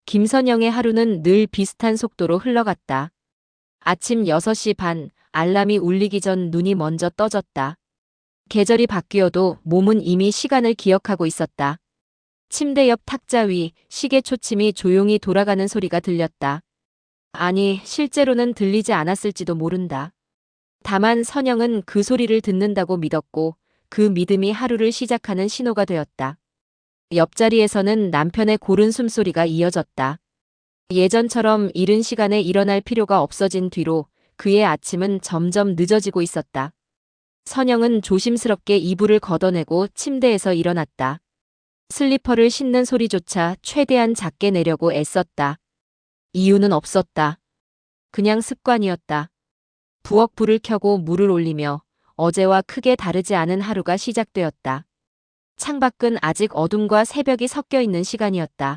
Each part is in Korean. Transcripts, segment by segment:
김선영의 하루는 늘 비슷한 속도로 흘러갔다. 아침 6시 반, 알람이 울리기 전 눈이 먼저 떠졌다. 계절이 바뀌어도 몸은 이미 시간을 기억하고 있었다. 침대 옆 탁자 위 시계 초침이 조용히 돌아가는 소리가 들렸다. 아니, 실제로는 들리지 않았을지도 모른다. 다만 선영은 그 소리를 듣는다고 믿었고 그 믿음이 하루를 시작하는 신호가 되었다. 옆자리에서는 남편의 고른 숨소리가 이어졌다. 예전처럼 이른 시간에 일어날 필요가 없어진 뒤로 그의 아침은 점점 늦어지고 있었다. 선영은 조심스럽게 이불을 걷어내고 침대에서 일어났다. 슬리퍼를 신는 소리조차 최대한 작게 내려고 애썼다. 이유는 없었다. 그냥 습관이었다. 부엌 불을 켜고 물을 올리며 어제와 크게 다르지 않은 하루가 시작되었다. 창밖은 아직 어둠과 새벽이 섞여 있는 시간이었다.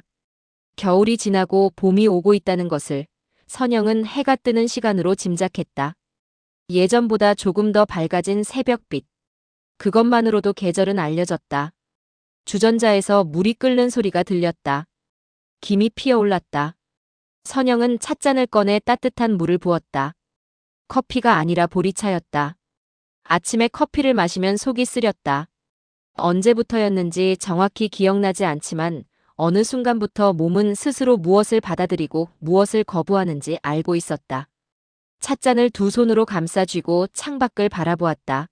겨울이 지나고 봄이 오고 있다는 것을 선영은 해가 뜨는 시간으로 짐작했다. 예전보다 조금 더 밝아진 새벽빛. 그것만으로도 계절은 알려졌다. 주전자에서 물이 끓는 소리가 들렸다. 김이 피어올랐다. 선영은 찻잔을 꺼내 따뜻한 물을 부었다. 커피가 아니라 보리차였다. 아침에 커피를 마시면 속이 쓰렸다. 언제부터였는지 정확히 기억나지 않지만 어느 순간부터 몸은 스스로 무엇을 받아들이고 무엇을 거부하는지 알고 있었다. 찻잔을 두 손으로 감싸 쥐고 창밖을 바라보았다.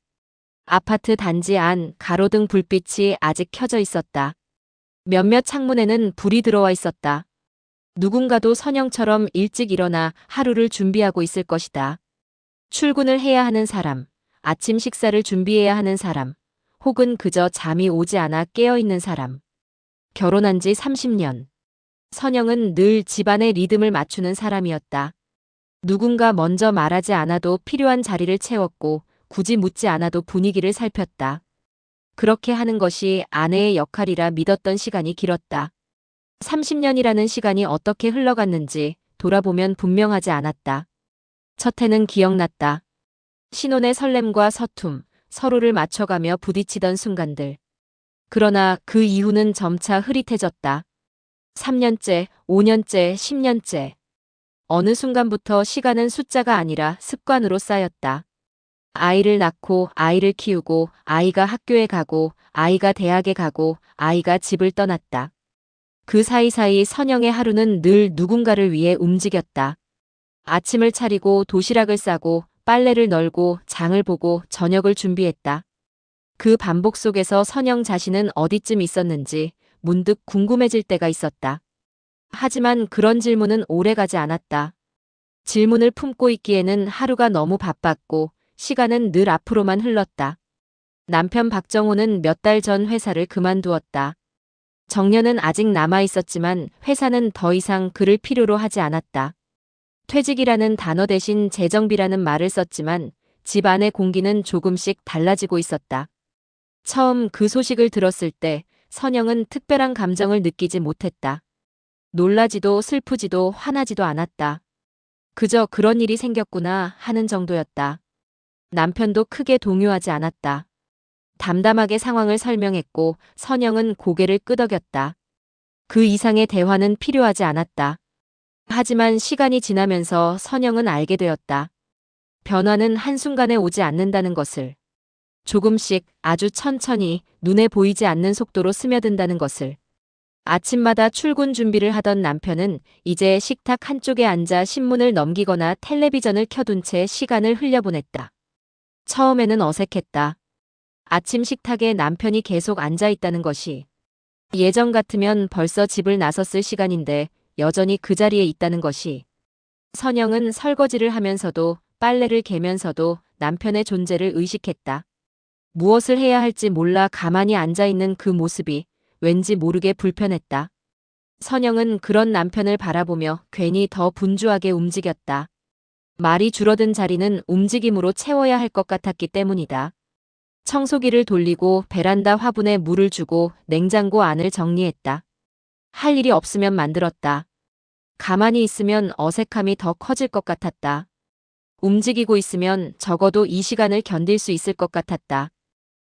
아파트 단지 안 가로등 불빛이 아직 켜져 있었다. 몇몇 창문에는 불이 들어와 있었다. 누군가도 선영처럼 일찍 일어나 하루를 준비하고 있을 것이다. 출근을 해야 하는 사람, 아침 식사를 준비해야 하는 사람, 혹은 그저 잠이 오지 않아 깨어있는 사람. 결혼한 지 30년. 선영은 늘 집안의 리듬을 맞추는 사람이었다. 누군가 먼저 말하지 않아도 필요한 자리를 채웠고 굳이 묻지 않아도 분위기를 살폈다. 그렇게 하는 것이 아내의 역할이라 믿었던 시간이 길었다. 30년이라는 시간이 어떻게 흘러갔는지 돌아보면 분명하지 않았다. 첫 해는 기억났다. 신혼의 설렘과 서툼, 서로를 맞춰가며 부딪히던 순간들. 그러나 그 이후는 점차 흐릿해졌다. 3년째, 5년째, 10년째. 어느 순간부터 시간은 숫자가 아니라 습관으로 쌓였다. 아이를 낳고 아이를 키우고 아이가 학교에 가고 아이가 대학에 가고 아이가 집을 떠났다. 그 사이사이 선영의 하루는 늘 누군가를 위해 움직였다. 아침을 차리고 도시락을 싸고 빨래를 널고 장을 보고 저녁을 준비했다. 그 반복 속에서 선영 자신은 어디쯤 있었는지 문득 궁금해질 때가 있었다. 하지만 그런 질문은 오래가지 않았다. 질문을 품고 있기에는 하루가 너무 바빴고 시간은 늘 앞으로만 흘렀다. 남편 박정호는 몇 달 전 회사를 그만두었다. 정년은 아직 남아 있었지만 회사는 더 이상 그를 필요로 하지 않았다. 퇴직이라는 단어 대신 재정비라는 말을 썼지만 집 안의 공기는 조금씩 달라지고 있었다. 처음 그 소식을 들었을 때 선영은 특별한 감정을 느끼지 못했다. 놀라지도 슬프지도 화나지도 않았다. 그저 그런 일이 생겼구나 하는 정도였다. 남편도 크게 동요하지 않았다. 담담하게 상황을 설명했고 선영은 고개를 끄덕였다. 그 이상의 대화는 필요하지 않았다. 하지만 시간이 지나면서 선영은 알게 되었다. 변화는 한순간에 오지 않는다는 것을. 조금씩 아주 천천히 눈에 보이지 않는 속도로 스며든다는 것을. 아침마다 출근 준비를 하던 남편은 이제 식탁 한쪽에 앉아 신문을 넘기거나 텔레비전을 켜둔 채 시간을 흘려보냈다. 처음에는 어색했다. 아침 식탁에 남편이 계속 앉아 있다는 것이. 예전 같으면 벌써 집을 나섰을 시간인데 여전히 그 자리에 있다는 것이. 선영은 설거지를 하면서도 빨래를 개면서도 남편의 존재를 의식했다. 무엇을 해야 할지 몰라 가만히 앉아있는 그 모습이 왠지 모르게 불편했다. 선영은 그런 남편을 바라보며 괜히 더 분주하게 움직였다. 말이 줄어든 자리는 움직임으로 채워야 할 것 같았기 때문이다. 청소기를 돌리고 베란다 화분에 물을 주고 냉장고 안을 정리했다. 할 일이 없으면 만들었다. 가만히 있으면 어색함이 더 커질 것 같았다. 움직이고 있으면 적어도 이 시간을 견딜 수 있을 것 같았다.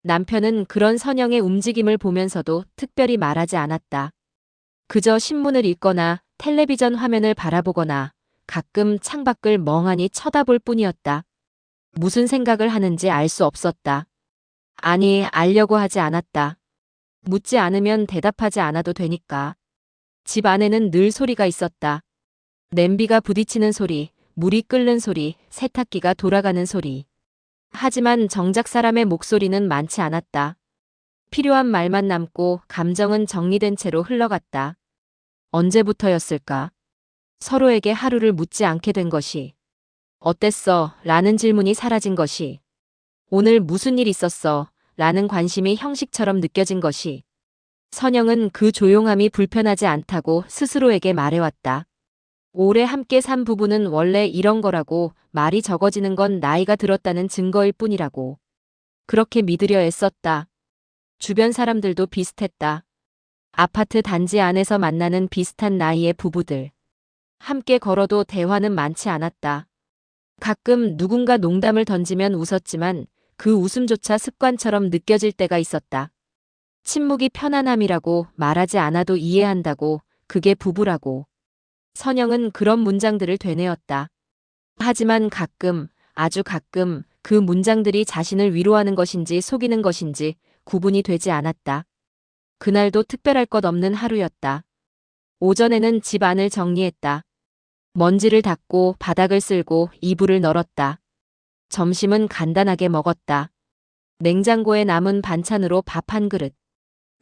남편은 그런 선영의 움직임을 보면서도 특별히 말하지 않았다. 그저 신문을 읽거나 텔레비전 화면을 바라보거나 가끔 창밖을 멍하니 쳐다볼 뿐이었다. 무슨 생각을 하는지 알 수 없었다. 아니, 알려고 하지 않았다. 묻지 않으면 대답하지 않아도 되니까. 집 안에는 늘 소리가 있었다. 냄비가 부딪히는 소리, 물이 끓는 소리, 세탁기가 돌아가는 소리. 하지만 정작 사람의 목소리는 많지 않았다. 필요한 말만 남고 감정은 정리된 채로 흘러갔다. 언제부터였을까? 서로에게 하루를 묻지 않게 된 것이. 어땠어? 라는 질문이 사라진 것이. 오늘 무슨 일 있었어? 라는 관심이 형식처럼 느껴진 것이. 선영은 그 조용함이 불편하지 않다고 스스로에게 말해왔다. 오래 함께 산 부부는 원래 이런 거라고, 말이 적어지는 건 나이가 들었다는 증거일 뿐이라고. 그렇게 믿으려 애썼다. 주변 사람들도 비슷했다. 아파트 단지 안에서 만나는 비슷한 나이의 부부들. 함께 걸어도 대화는 많지 않았다. 가끔 누군가 농담을 던지면 웃었지만 그 웃음조차 습관처럼 느껴질 때가 있었다. 침묵이 편안함이라고, 말하지 않아도 이해한다고, 그게 부부라고. 선영은 그런 문장들을 되뇌었다. 하지만 가끔, 아주 가끔 그 문장들이 자신을 위로하는 것인지 속이는 것인지 구분이 되지 않았다. 그날도 특별할 것 없는 하루였다. 오전에는 집 안을 정리했다. 먼지를 닦고 바닥을 쓸고 이불을 널었다. 점심은 간단하게 먹었다. 냉장고에 남은 반찬으로 밥 한 그릇.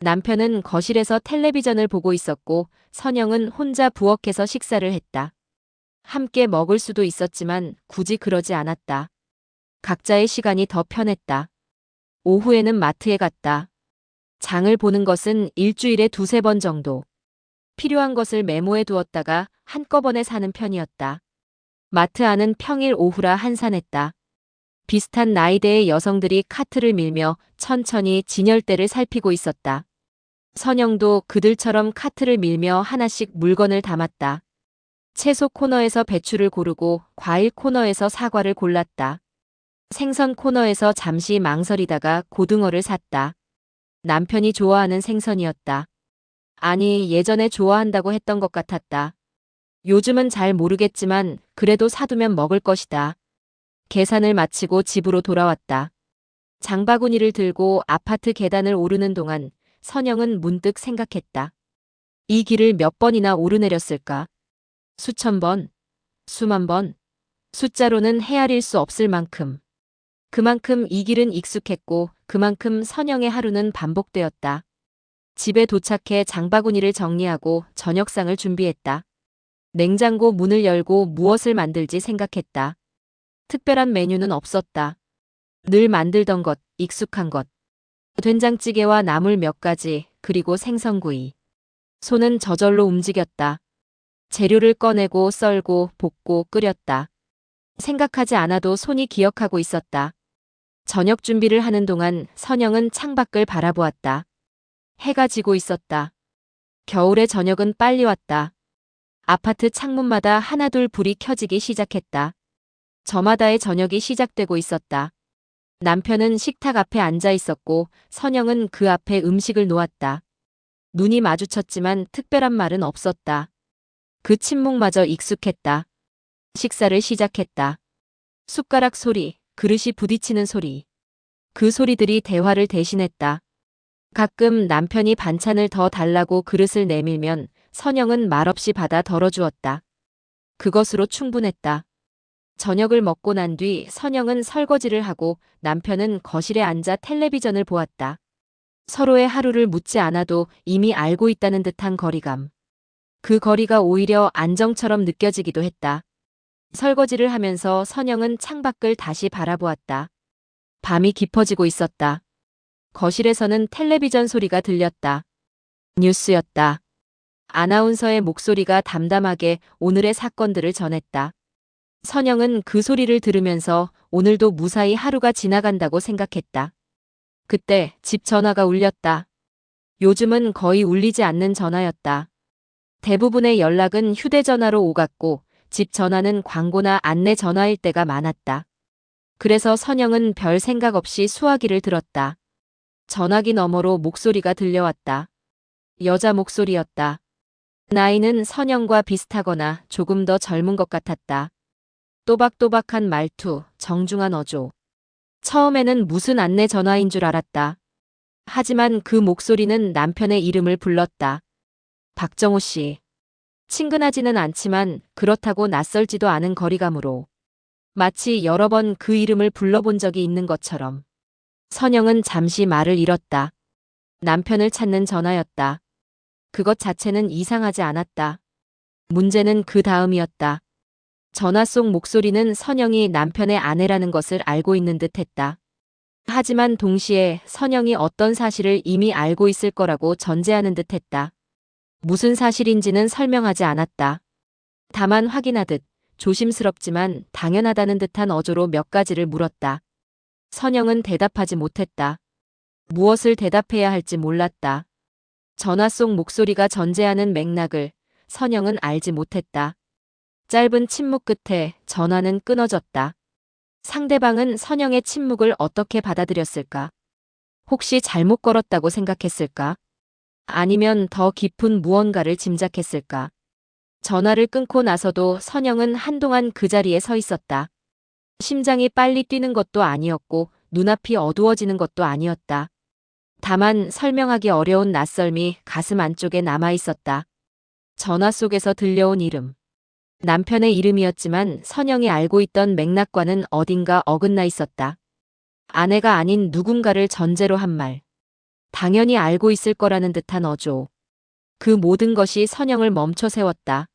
남편은 거실에서 텔레비전을 보고 있었고 선영은 혼자 부엌에서 식사를 했다. 함께 먹을 수도 있었지만 굳이 그러지 않았다. 각자의 시간이 더 편했다. 오후에는 마트에 갔다. 장을 보는 것은 일주일에 두세 번 정도. 필요한 것을 메모해 두었다가 한꺼번에 사는 편이었다. 마트 안은 평일 오후라 한산했다. 비슷한 나이대의 여성들이 카트를 밀며 천천히 진열대를 살피고 있었다. 선영도 그들처럼 카트를 밀며 하나씩 물건을 담았다. 채소 코너에서 배추를 고르고 과일 코너에서 사과를 골랐다. 생선 코너에서 잠시 망설이다가 고등어를 샀다. 남편이 좋아하는 생선이었다. 아니, 예전에 좋아한다고 했던 것 같았다. 요즘은 잘 모르겠지만 그래도 사두면 먹을 것이다. 계산을 마치고 집으로 돌아왔다. 장바구니를 들고 아파트 계단을 오르는 동안 선영은 문득 생각했다. 이 길을 몇 번이나 오르내렸을까? 수천 번, 수만 번, 숫자로는 헤아릴 수 없을 만큼. 그만큼 이 길은 익숙했고 그만큼 선영의 하루는 반복되었다. 집에 도착해 장바구니를 정리하고 저녁상을 준비했다. 냉장고 문을 열고 무엇을 만들지 생각했다. 특별한 메뉴는 없었다. 늘 만들던 것, 익숙한 것. 된장찌개와 나물 몇 가지, 그리고 생선구이. 손은 저절로 움직였다. 재료를 꺼내고 썰고 볶고 끓였다. 생각하지 않아도 손이 기억하고 있었다. 저녁 준비를 하는 동안 선영은 창밖을 바라보았다. 해가 지고 있었다. 겨울의 저녁은 빨리 왔다. 아파트 창문마다 하나둘 불이 켜지기 시작했다. 저마다의 저녁이 시작되고 있었다. 남편은 식탁 앞에 앉아 있었고 선영은 그 앞에 음식을 놓았다. 눈이 마주쳤지만 특별한 말은 없었다. 그 침묵마저 익숙했다. 식사를 시작했다. 숟가락 소리, 그릇이 부딪히는 소리. 그 소리들이 대화를 대신했다. 가끔 남편이 반찬을 더 달라고 그릇을 내밀면 선영은 말없이 받아 덜어주었다. 그것으로 충분했다. 저녁을 먹고 난 뒤 선영은 설거지를 하고 남편은 거실에 앉아 텔레비전을 보았다. 서로의 하루를 묻지 않아도 이미 알고 있다는 듯한 거리감. 그 거리가 오히려 안정처럼 느껴지기도 했다. 설거지를 하면서 선영은 창밖을 다시 바라보았다. 밤이 깊어지고 있었다. 거실에서는 텔레비전 소리가 들렸다. 뉴스였다. 아나운서의 목소리가 담담하게 오늘의 사건들을 전했다. 선영은 그 소리를 들으면서 오늘도 무사히 하루가 지나간다고 생각했다. 그때 집 전화가 울렸다. 요즘은 거의 울리지 않는 전화였다. 대부분의 연락은 휴대전화로 오갔고 집 전화는 광고나 안내 전화일 때가 많았다. 그래서 선영은 별 생각 없이 수화기를 들었다. 전화기 너머로 목소리가 들려왔다. 여자 목소리였다. 나이는 선영과 비슷하거나 조금 더 젊은 것 같았다. 또박또박한 말투, 정중한 어조. 처음에는 무슨 안내 전화인 줄 알았다. 하지만 그 목소리는 남편의 이름을 불렀다. 박정호 씨. 친근하지는 않지만 그렇다고 낯설지도 않은 거리감으로. 마치 여러 번 그 이름을 불러본 적이 있는 것처럼. 선영은 잠시 말을 잃었다. 남편을 찾는 전화였다. 그것 자체는 이상하지 않았다. 문제는 그 다음이었다. 전화 속 목소리는 선영이 남편의 아내라는 것을 알고 있는 듯 했다. 하지만 동시에 선영이 어떤 사실을 이미 알고 있을 거라고 전제하는 듯 했다. 무슨 사실인지는 설명하지 않았다. 다만 확인하듯 조심스럽지만 당연하다는 듯한 어조로 몇 가지를 물었다. 선영은 대답하지 못했다. 무엇을 대답해야 할지 몰랐다. 전화 속 목소리가 전제하는 맥락을 선영은 알지 못했다. 짧은 침묵 끝에 전화는 끊어졌다. 상대방은 선영의 침묵을 어떻게 받아들였을까? 혹시 잘못 걸었다고 생각했을까? 아니면 더 깊은 무언가를 짐작했을까? 전화를 끊고 나서도 선영은 한동안 그 자리에 서 있었다. 심장이 빨리 뛰는 것도 아니었고 눈앞이 어두워지는 것도 아니었다. 다만 설명하기 어려운 낯설미 가슴 안쪽에 남아 있었다. 전화 속에서 들려온 이름. 남편의 이름이었지만 선영이 알고 있던 맥락과는 어딘가 어긋나 있었다. 아내가 아닌 누군가를 전제로 한 말. 당연히 알고 있을 거라는 듯한 어조. 그 모든 것이 선영을 멈춰 세웠다.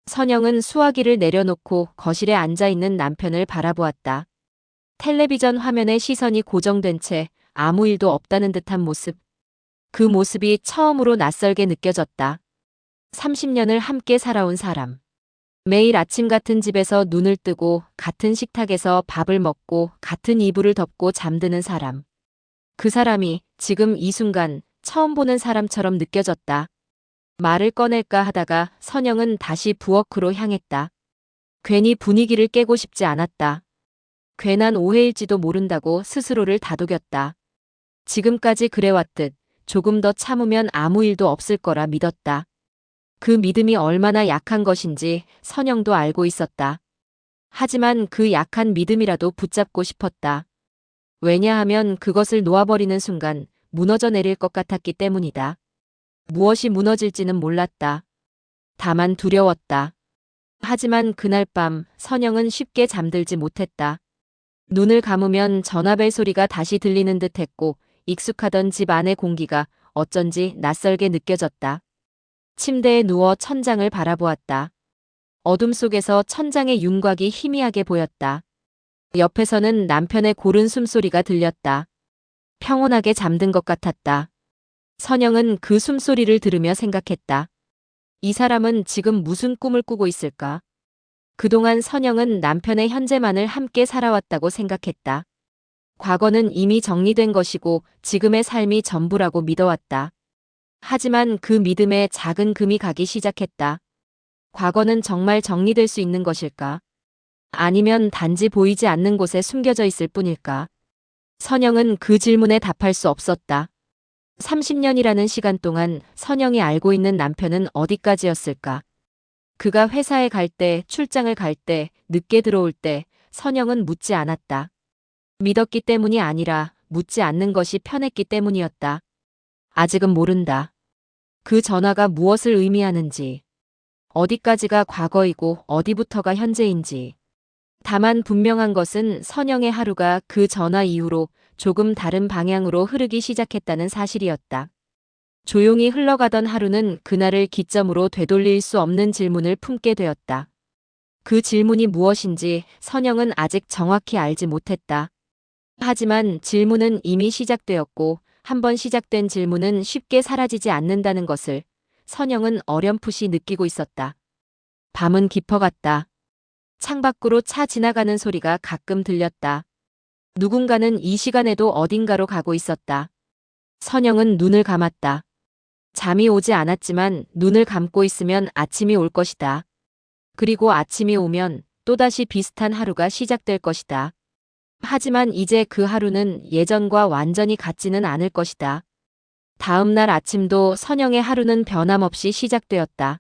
선영은 수화기를 내려놓고 거실에 앉아있는 남편을 바라보았다. 텔레비전 화면에 시선이 고정된 채 아무 일도 없다는 듯한 모습. 그 모습이 처음으로 낯설게 느껴졌다. 30년을 함께 살아온 사람. 매일 아침 같은 집에서 눈을 뜨고 같은 식탁에서 밥을 먹고 같은 이불을 덮고 잠드는 사람. 그 사람이 지금 이 순간 처음 보는 사람처럼 느껴졌다. 말을 꺼낼까 하다가 선영은 다시 부엌으로 향했다. 괜히 분위기를 깨고 싶지 않았다. 괜한 오해일지도 모른다고 스스로를 다독였다. 지금까지 그래왔듯 조금 더 참으면 아무 일도 없을 거라 믿었다. 그 믿음이 얼마나 약한 것인지 선영도 알고 있었다. 하지만 그 약한 믿음이라도 붙잡고 싶었다. 왜냐하면 그것을 놓아버리는 순간 무너져 내릴 것 같았기 때문이다. 무엇이 무너질지는 몰랐다. 다만 두려웠다. 하지만 그날 밤 선영은 쉽게 잠들지 못했다. 눈을 감으면 전화벨 소리가 다시 들리는 듯 했고 익숙하던 집 안의 공기가 어쩐지 낯설게 느껴졌다. 침대에 누워 천장을 바라보았다. 어둠 속에서 천장의 윤곽이 희미하게 보였다. 옆에서는 남편의 고른 숨소리가 들렸다. 평온하게 잠든 것 같았다. 선영은 그 숨소리를 들으며 생각했다. 이 사람은 지금 무슨 꿈을 꾸고 있을까? 그동안 선영은 남편의 현재만을 함께 살아왔다고 생각했다. 과거는 이미 정리된 것이고 지금의 삶이 전부라고 믿어왔다. 하지만 그 믿음에 작은 금이 가기 시작했다. 과거는 정말 정리될 수 있는 것일까? 아니면 단지 보이지 않는 곳에 숨겨져 있을 뿐일까? 선영은 그 질문에 답할 수 없었다. 30년이라는 시간 동안 선영이 알고 있는 남편은 어디까지였을까? 그가 회사에 갈 때, 출장을 갈 때, 늦게 들어올 때 선영은 묻지 않았다. 믿었기 때문이 아니라 묻지 않는 것이 편했기 때문이었다. 아직은 모른다. 그 전화가 무엇을 의미하는지, 어디까지가 과거이고 어디부터가 현재인지. 다만 분명한 것은 선영의 하루가 그 전화 이후로 조금 다른 방향으로 흐르기 시작했다는 사실이었다. 조용히 흘러가던 하루는 그날을 기점으로 되돌릴 수 없는 질문을 품게 되었다. 그 질문이 무엇인지 선영은 아직 정확히 알지 못했다. 하지만 질문은 이미 시작되었고 한 번 시작된 질문은 쉽게 사라지지 않는다는 것을 선영은 어렴풋이 느끼고 있었다. 밤은 깊어갔다. 창밖으로 차 지나가는 소리가 가끔 들렸다. 누군가는 이 시간에도 어딘가로 가고 있었다. 선영은 눈을 감았다. 잠이 오지 않았지만 눈을 감고 있으면 아침이 올 것이다. 그리고 아침이 오면 또다시 비슷한 하루가 시작될 것이다. 하지만 이제 그 하루는 예전과 완전히 같지는 않을 것이다. 다음 날 아침도 선영의 하루는 변함없이 시작되었다.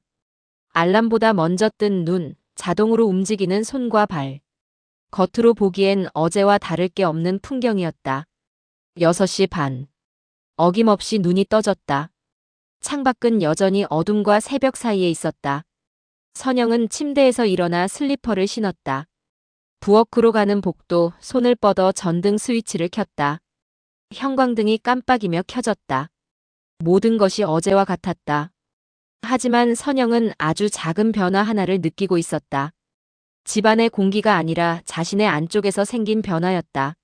알람보다 먼저 뜬 눈, 자동으로 움직이는 손과 발. 겉으로 보기엔 어제와 다를 게 없는 풍경이었다. 6시 반. 어김없이 눈이 떠졌다. 창밖은 여전히 어둠과 새벽 사이에 있었다. 선영은 침대에서 일어나 슬리퍼를 신었다. 부엌으로 가는 복도, 손을 뻗어 전등 스위치를 켰다. 형광등이 깜빡이며 켜졌다. 모든 것이 어제와 같았다. 하지만 선영은 아주 작은 변화 하나를 느끼고 있었다. 집안의 공기가 아니라 자신의 안쪽에서 생긴 변화였다.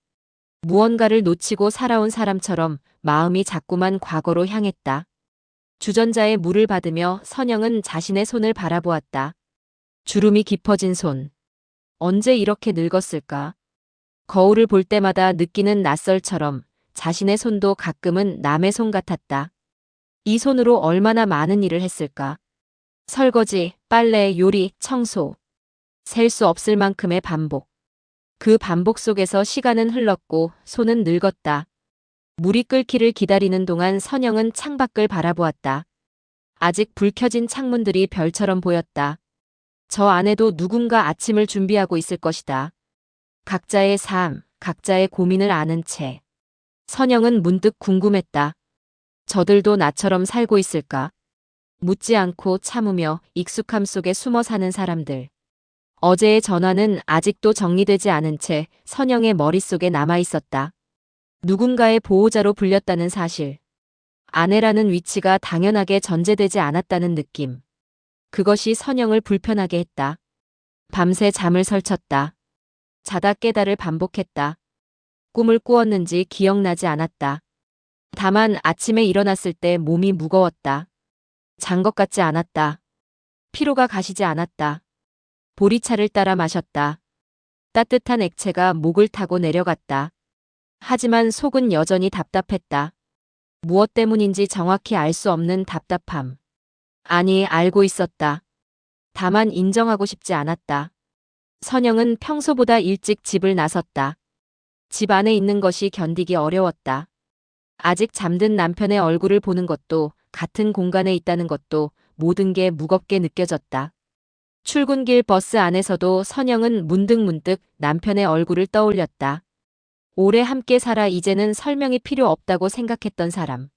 무언가를 놓치고 살아온 사람처럼 마음이 자꾸만 과거로 향했다. 주전자에 물을 받으며 선영은 자신의 손을 바라보았다. 주름이 깊어진 손. 언제 이렇게 늙었을까? 거울을 볼 때마다 느끼는 낯설처럼 자신의 손도 가끔은 남의 손 같았다. 이 손으로 얼마나 많은 일을 했을까? 설거지, 빨래, 요리, 청소. 셀 수 없을 만큼의 반복. 그 반복 속에서 시간은 흘렀고 손은 늙었다. 물이 끓기를 기다리는 동안 선영은 창밖을 바라보았다. 아직 불 켜진 창문들이 별처럼 보였다. 저 안에도 누군가 아침을 준비하고 있을 것이다. 각자의 삶, 각자의 고민을 아는 채. 선영은 문득 궁금했다. 저들도 나처럼 살고 있을까? 묻지 않고 참으며 익숙함 속에 숨어 사는 사람들. 어제의 전화는 아직도 정리되지 않은 채 선영의 머릿속에 남아 있었다. 누군가의 보호자로 불렸다는 사실. 아내라는 위치가 당연하게 전제되지 않았다는 느낌. 그것이 선영을 불편하게 했다. 밤새 잠을 설쳤다. 자다 깨달을 반복했다. 꿈을 꾸었는지 기억나지 않았다. 다만 아침에 일어났을 때 몸이 무거웠다. 잔 것 같지 않았다. 피로가 가시지 않았다. 보리차를 따라 마셨다. 따뜻한 액체가 목을 타고 내려갔다. 하지만 속은 여전히 답답했다. 무엇 때문인지 정확히 알 수 없는 답답함. 아니, 알고 있었다. 다만 인정하고 싶지 않았다. 선영은 평소보다 일찍 집을 나섰다. 집 안에 있는 것이 견디기 어려웠다. 아직 잠든 남편의 얼굴을 보는 것도, 같은 공간에 있다는 것도 모든 게 무겁게 느껴졌다. 출근길 버스 안에서도 선영은 문득문득 남편의 얼굴을 떠올렸다. 오래 함께 살아 이제는 설명이 필요 없다고 생각했던 사람.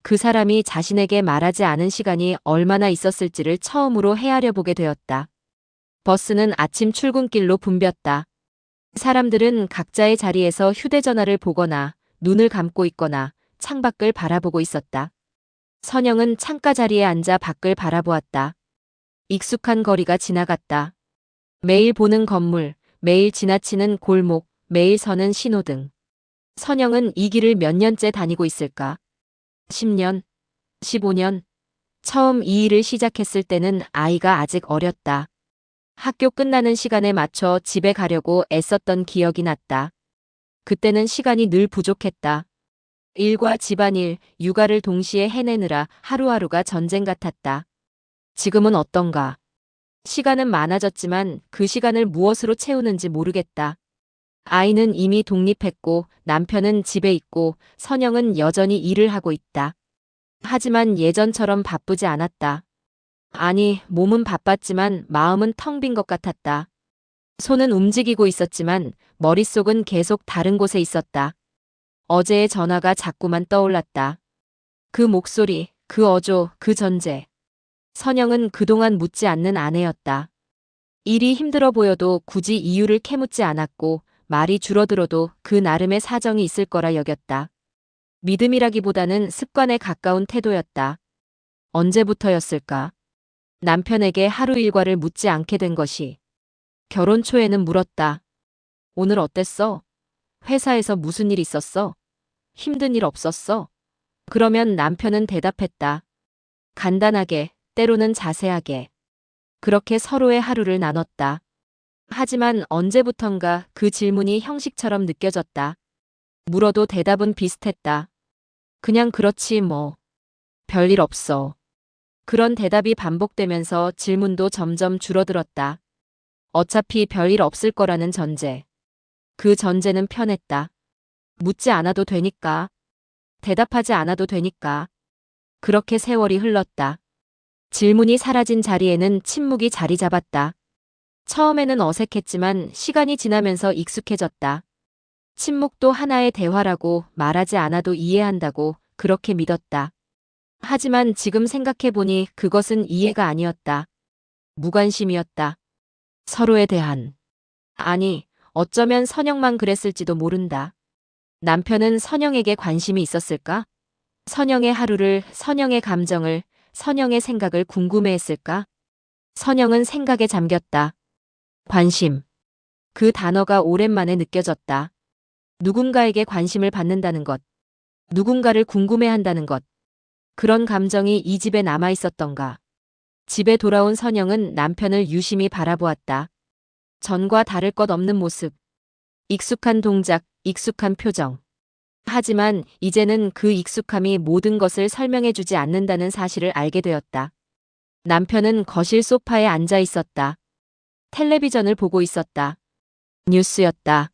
그 사람이 자신에게 말하지 않은 시간이 얼마나 있었을지를 처음으로 헤아려 보게 되었다. 버스는 아침 출근길로 붐볐다. 사람들은 각자의 자리에서 휴대전화를 보거나 눈을 감고 있거나 창밖을 바라보고 있었다. 선영은 창가 자리에 앉아 밖을 바라보았다. 익숙한 거리가 지나갔다. 매일 보는 건물, 매일 지나치는 골목, 매일 서는 신호등. 선영은 이 길을 몇 년째 다니고 있을까? 10년, 15년. 처음 이 일을 시작했을 때는 아이가 아직 어렸다. 학교 끝나는 시간에 맞춰 집에 가려고 애썼던 기억이 났다. 그때는 시간이 늘 부족했다. 일과 집안일, 육아를 동시에 해내느라 하루하루가 전쟁 같았다. 지금은 어떤가? 시간은 많아졌지만 그 시간을 무엇으로 채우는지 모르겠다. 아이는 이미 독립했고 남편은 집에 있고 선영은 여전히 일을 하고 있다. 하지만 예전처럼 바쁘지 않았다. 아니, 몸은 바빴지만 마음은 텅 빈 것 같았다. 손은 움직이고 있었지만 머릿속은 계속 다른 곳에 있었다. 어제의 전화가 자꾸만 떠올랐다. 그 목소리, 그 어조, 그 전제. 선영은 그동안 묻지 않는 아내였다. 일이 힘들어 보여도 굳이 이유를 캐묻지 않았고 말이 줄어들어도 그 나름의 사정이 있을 거라 여겼다. 믿음이라기보다는 습관에 가까운 태도였다. 언제부터였을까? 남편에게 하루 일과를 묻지 않게 된 것이. 결혼 초에는 물었다. 오늘 어땠어? 회사에서 무슨 일 있었어? 힘든 일 없었어? 그러면 남편은 대답했다. 간단하게, 때로는 자세하게. 그렇게 서로의 하루를 나눴다. 하지만 언제부턴가 그 질문이 형식처럼 느껴졌다. 물어도 대답은 비슷했다. 그냥 그렇지 뭐. 별일 없어. 그런 대답이 반복되면서 질문도 점점 줄어들었다. 어차피 별일 없을 거라는 전제. 그 전제는 편했다. 묻지 않아도 되니까. 대답하지 않아도 되니까. 그렇게 세월이 흘렀다. 질문이 사라진 자리에는 침묵이 자리 잡았다. 처음에는 어색했지만 시간이 지나면서 익숙해졌다. 침묵도 하나의 대화라고, 말하지 않아도 이해한다고 그렇게 믿었다. 하지만 지금 생각해보니 그것은 이해가 아니었다. 무관심이었다. 서로에 대한. 아니, 어쩌면 선영만 그랬을지도 모른다. 남편은 선영에게 관심이 있었을까? 선영의 하루를, 선영의 감정을, 선영의 생각을 궁금해했을까? 선영은 생각에 잠겼다. 관심. 그 단어가 오랜만에 느껴졌다. 누군가에게 관심을 받는다는 것. 누군가를 궁금해한다는 것. 그런 감정이 이 집에 남아 있었던가. 집에 돌아온 선영은 남편을 유심히 바라보았다. 전과 다를 것 없는 모습. 익숙한 동작, 익숙한 표정. 하지만 이제는 그 익숙함이 모든 것을 설명해주지 않는다는 사실을 알게 되었다. 남편은 거실 소파에 앉아 있었다. 텔레비전을 보고 있었다. 뉴스였다.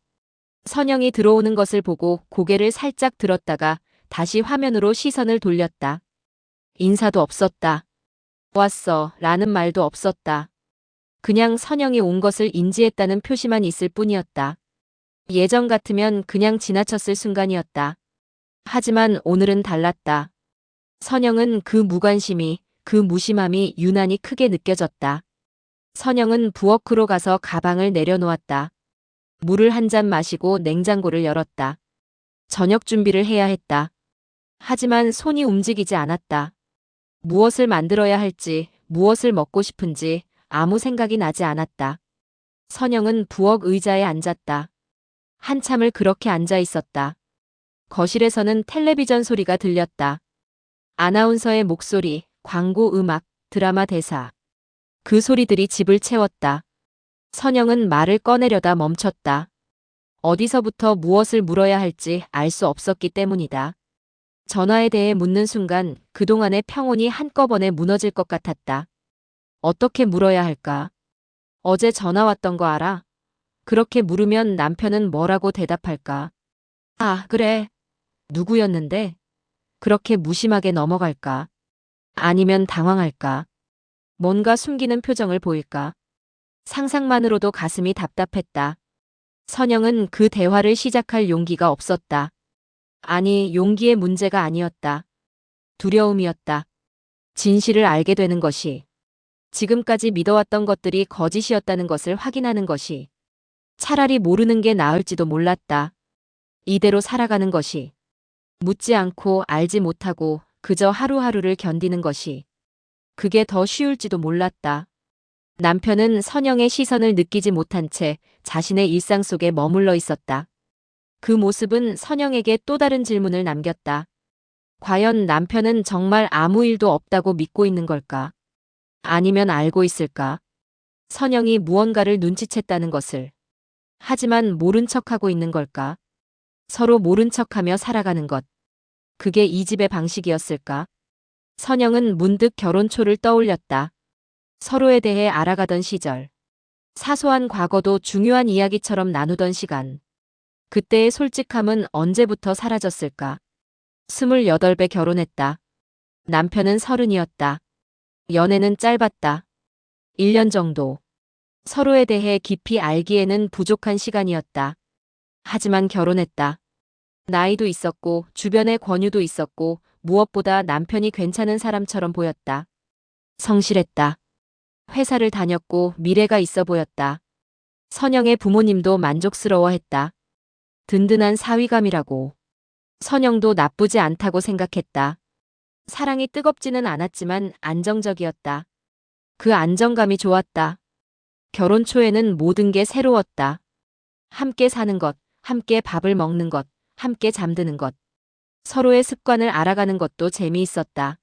선영이 들어오는 것을 보고 고개를 살짝 들었다가 다시 화면으로 시선을 돌렸다. 인사도 없었다. 왔어 라는 말도 없었다. 그냥 선영이 온 것을 인지했다는 표시만 있을 뿐이었다. 예전 같으면 그냥 지나쳤을 순간이었다. 하지만 오늘은 달랐다. 선영은 그 무관심이, 그 무심함이 유난히 크게 느껴졌다. 선영은 부엌으로 가서 가방을 내려놓았다. 물을 한 잔 마시고 냉장고를 열었다. 저녁 준비를 해야 했다. 하지만 손이 움직이지 않았다. 무엇을 만들어야 할지, 무엇을 먹고 싶은지 아무 생각이 나지 않았다. 선영은 부엌 의자에 앉았다. 한참을 그렇게 앉아 있었다. 거실에서는 텔레비전 소리가 들렸다. 아나운서의 목소리, 광고 음악, 드라마 대사. 그 소리들이 집을 채웠다. 선영은 말을 꺼내려다 멈췄다. 어디서부터 무엇을 물어야 할지 알 수 없었기 때문이다. 전화에 대해 묻는 순간 그동안의 평온이 한꺼번에 무너질 것 같았다. 어떻게 물어야 할까? 어제 전화 왔던 거 알아? 그렇게 물으면 남편은 뭐라고 대답할까? 아, 그래. 누구였는데? 그렇게 무심하게 넘어갈까? 아니면 당황할까? 뭔가 숨기는 표정을 보일까? 상상만으로도 가슴이 답답했다. 선영은 그 대화를 시작할 용기가 없었다. 아니, 용기의 문제가 아니었다. 두려움이었다. 진실을 알게 되는 것이. 지금까지 믿어왔던 것들이 거짓이었다는 것을 확인하는 것이. 차라리 모르는 게 나을지도 몰랐다. 이대로 살아가는 것이. 묻지 않고 알지 못하고 그저 하루하루를 견디는 것이. 그게 더 쉬울지도 몰랐다. 남편은 선영의 시선을 느끼지 못한 채 자신의 일상 속에 머물러 있었다. 그 모습은 선영에게 또 다른 질문을 남겼다. 과연 남편은 정말 아무 일도 없다고 믿고 있는 걸까? 아니면 알고 있을까? 선영이 무언가를 눈치챘다는 것을. 하지만 모른 척하고 있는 걸까? 서로 모른 척하며 살아가는 것. 그게 이 집의 방식이었을까? 선영은 문득 결혼 초를 떠올렸다. 서로에 대해 알아가던 시절. 사소한 과거도 중요한 이야기처럼 나누던 시간. 그때의 솔직함은 언제부터 사라졌을까? 28배 결혼했다. 남편은 30이었다. 연애는 짧았다. 1년 정도. 서로에 대해 깊이 알기에는 부족한 시간이었다. 하지만 결혼했다. 나이도 있었고 주변의 권유도 있었고 무엇보다 남편이 괜찮은 사람처럼 보였다. 성실했다. 회사를 다녔고 미래가 있어 보였다. 선영의 부모님도 만족스러워했다. 든든한 사위감이라고. 선영도 나쁘지 않다고 생각했다. 사랑이 뜨겁지는 않았지만 안정적이었다. 그 안정감이 좋았다. 결혼 초에는 모든 게 새로웠다. 함께 사는 것, 함께 밥을 먹는 것, 함께 잠드는 것. 서로의 습관을 알아가는 것도 재미있었다.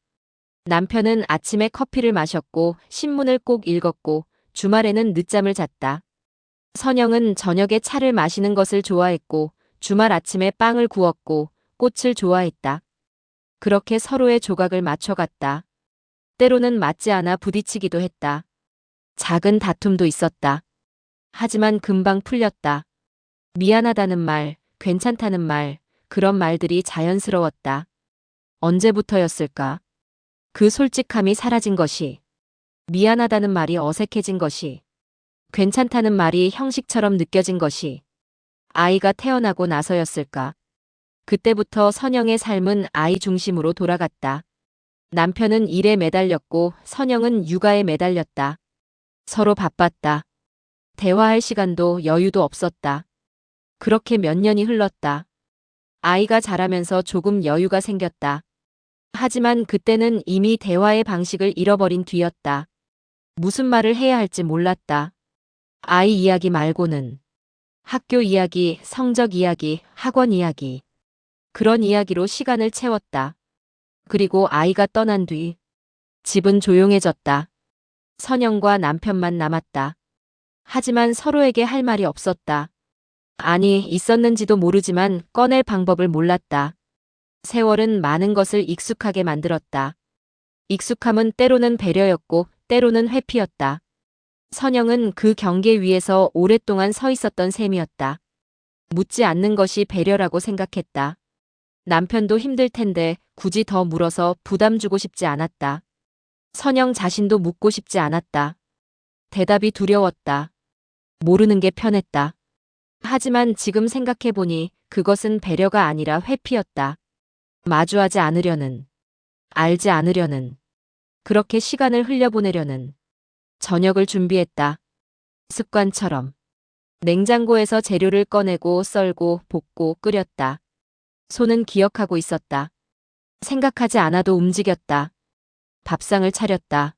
남편은 아침에 커피를 마셨고 신문을 꼭 읽었고 주말에는 늦잠을 잤다. 선영은 저녁에 차를 마시는 것을 좋아했고 주말 아침에 빵을 구웠고 꽃을 좋아했다. 그렇게 서로의 조각을 맞춰갔다. 때로는 맞지 않아 부딪히기도 했다. 작은 다툼도 있었다. 하지만 금방 풀렸다. 미안하다는 말, 괜찮다는 말, 그런 말들이 자연스러웠다. 언제부터였을까? 그 솔직함이 사라진 것이, 미안하다는 말이 어색해진 것이, 괜찮다는 말이 형식처럼 느껴진 것이 아이가 태어나고 나서였을까. 그때부터 선영의 삶은 아이 중심으로 돌아갔다. 남편은 일에 매달렸고 선영은 육아에 매달렸다. 서로 바빴다. 대화할 시간도 여유도 없었다. 그렇게 몇 년이 흘렀다. 아이가 자라면서 조금 여유가 생겼다. 하지만 그때는 이미 대화의 방식을 잃어버린 뒤였다. 무슨 말을 해야 할지 몰랐다. 아이 이야기 말고는 학교 이야기, 성적 이야기, 학원 이야기. 그런 이야기로 시간을 채웠다. 그리고 아이가 떠난 뒤 집은 조용해졌다. 선영과 남편만 남았다. 하지만 서로에게 할 말이 없었다. 아니, 있었는지도 모르지만 꺼낼 방법을 몰랐다. 세월은 많은 것을 익숙하게 만들었다. 익숙함은 때로는 배려였고 때로는 회피였다. 선영은 그 경계 위에서 오랫동안 서 있었던 셈이었다. 묻지 않는 것이 배려라고 생각했다. 남편도 힘들 텐데 굳이 더 물어서 부담 주고 싶지 않았다. 선영 자신도 묻고 싶지 않았다. 대답이 두려웠다. 모르는 게 편했다. 하지만 지금 생각해보니 그것은 배려가 아니라 회피였다. 마주하지 않으려는, 알지 않으려는, 그렇게 시간을 흘려보내려는. 저녁을 준비했다. 습관처럼. 냉장고에서 재료를 꺼내고 썰고 볶고 끓였다. 손은 기억하고 있었다. 생각하지 않아도 움직였다. 밥상을 차렸다.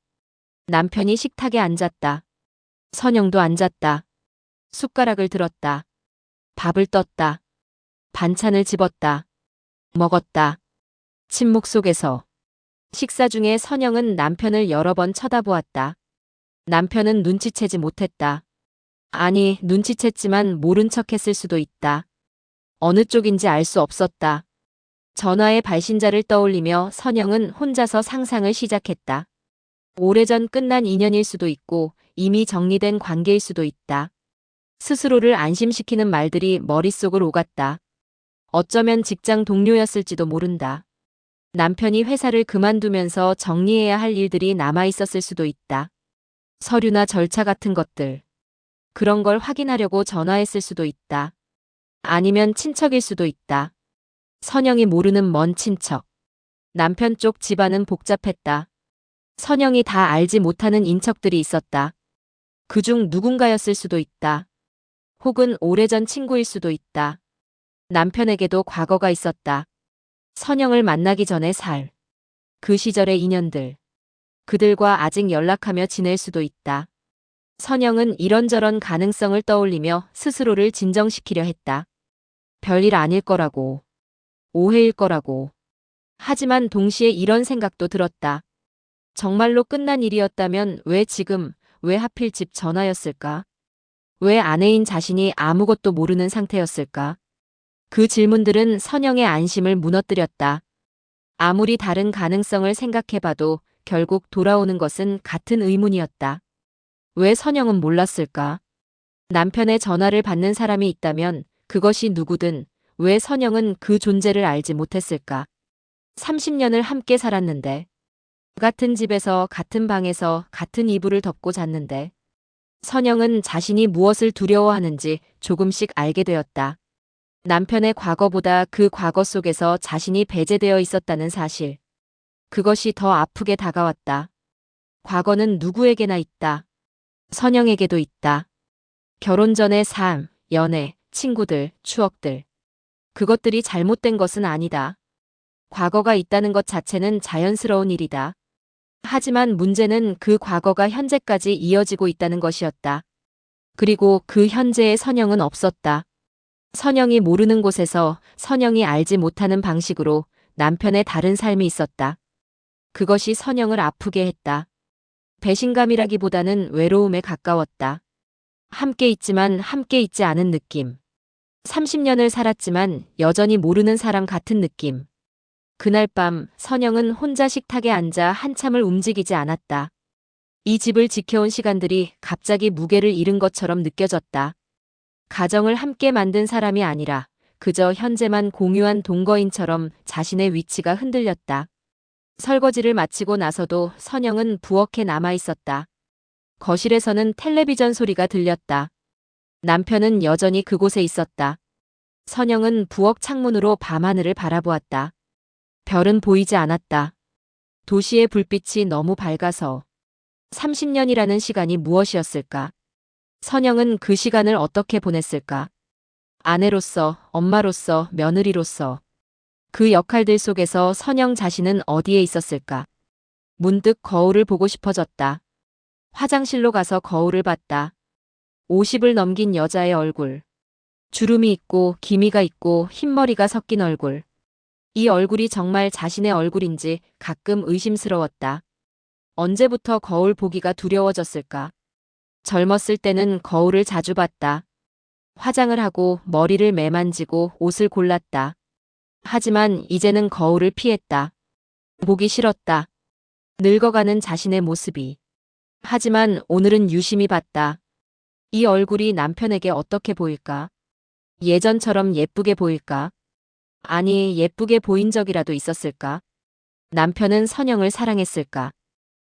남편이 식탁에 앉았다. 선영도 앉았다. 숟가락을 들었다. 밥을 떴다. 반찬을 집었다. 먹었다. 침묵 속에서. 식사 중에 선영은 남편을 여러 번 쳐다보았다. 남편은 눈치채지 못했다. 아니, 눈치챘지만 모른 척했을 수도 있다. 어느 쪽인지 알 수 없었다. 전화의 발신자를 떠올리며 선영은 혼자서 상상을 시작했다. 오래전 끝난 인연일 수도 있고 이미 정리된 관계일 수도 있다. 스스로를 안심시키는 말들이 머릿속을 오갔다. 어쩌면 직장 동료였을지도 모른다. 남편이 회사를 그만두면서 정리해야 할 일들이 남아있었을 수도 있다. 서류나 절차 같은 것들. 그런 걸 확인하려고 전화했을 수도 있다. 아니면 친척일 수도 있다. 선영이 모르는 먼 친척. 남편 쪽 집안은 복잡했다. 선영이 다 알지 못하는 인척들이 있었다. 그중 누군가였을 수도 있다. 혹은 오래전 친구일 수도 있다. 남편에게도 과거가 있었다. 선영을 만나기 전에 그 시절의 인연들. 그들과 아직 연락하며 지낼 수도 있다. 선영은 이런저런 가능성을 떠올리며 스스로를 진정시키려 했다. 별일 아닐 거라고. 오해일 거라고. 하지만 동시에 이런 생각도 들었다. 정말로 끝난 일이었다면 왜 지금, 왜 하필 집 전화였을까? 왜 아내인 자신이 아무것도 모르는 상태였을까? 그 질문들은 선영의 안심을 무너뜨렸다. 아무리 다른 가능성을 생각해봐도 결국 돌아오는 것은 같은 의문이었다. 왜 선영은 몰랐을까? 남편의 전화를 받는 사람이 있다면 그것이 누구든 왜 선영은 그 존재를 알지 못했을까? 30년을 함께 살았는데, 같은 집에서 같은 방에서 같은 이불을 덮고 잤는데, 선영은 자신이 무엇을 두려워하는지 조금씩 알게 되었다. 남편의 과거보다 그 과거 속에서 자신이 배제되어 있었다는 사실. 그것이 더 아프게 다가왔다. 과거는 누구에게나 있다. 선영에게도 있다. 결혼 전의 삶, 연애, 친구들, 추억들. 그것들이 잘못된 것은 아니다. 과거가 있다는 것 자체는 자연스러운 일이다. 하지만 문제는 그 과거가 현재까지 이어지고 있다는 것이었다. 그리고 그 현재의 선영은 없었다. 선영이 모르는 곳에서 선영이 알지 못하는 방식으로 남편의 다른 삶이 있었다. 그것이 선영을 아프게 했다. 배신감이라기보다는 외로움에 가까웠다. 함께 있지만 함께 있지 않은 느낌. 30년을 살았지만 여전히 모르는 사람 같은 느낌. 그날 밤 선영은 혼자 식탁에 앉아 한참을 움직이지 않았다. 이 집을 지켜온 시간들이 갑자기 무게를 잃은 것처럼 느껴졌다. 가정을 함께 만든 사람이 아니라 그저 현재만 공유한 동거인처럼 자신의 위치가 흔들렸다. 설거지를 마치고 나서도 선영은 부엌에 남아 있었다. 거실에서는 텔레비전 소리가 들렸다. 남편은 여전히 그곳에 있었다. 선영은 부엌 창문으로 밤하늘을 바라보았다. 별은 보이지 않았다. 도시의 불빛이 너무 밝아서 30년이라는 시간이 무엇이었을까? 선영은 그 시간을 어떻게 보냈을까? 아내로서, 엄마로서, 며느리로서 그 역할들 속에서 선영 자신은 어디에 있었을까? 문득 거울을 보고 싶어졌다. 화장실로 가서 거울을 봤다. 50을 넘긴 여자의 얼굴. 주름이 있고 기미가 있고 흰머리가 섞인 얼굴. 이 얼굴이 정말 자신의 얼굴인지 가끔 의심스러웠다. 언제부터 거울 보기가 두려워졌을까? 젊었을 때는 거울을 자주 봤다. 화장을 하고 머리를 매만지고 옷을 골랐다. 하지만 이제는 거울을 피했다. 보기 싫었다. 늙어가는 자신의 모습이. 하지만 오늘은 유심히 봤다. 이 얼굴이 남편에게 어떻게 보일까? 예전처럼 예쁘게 보일까? 아니, 예쁘게 보인 적이라도 있었을까? 남편은 선영을 사랑했을까?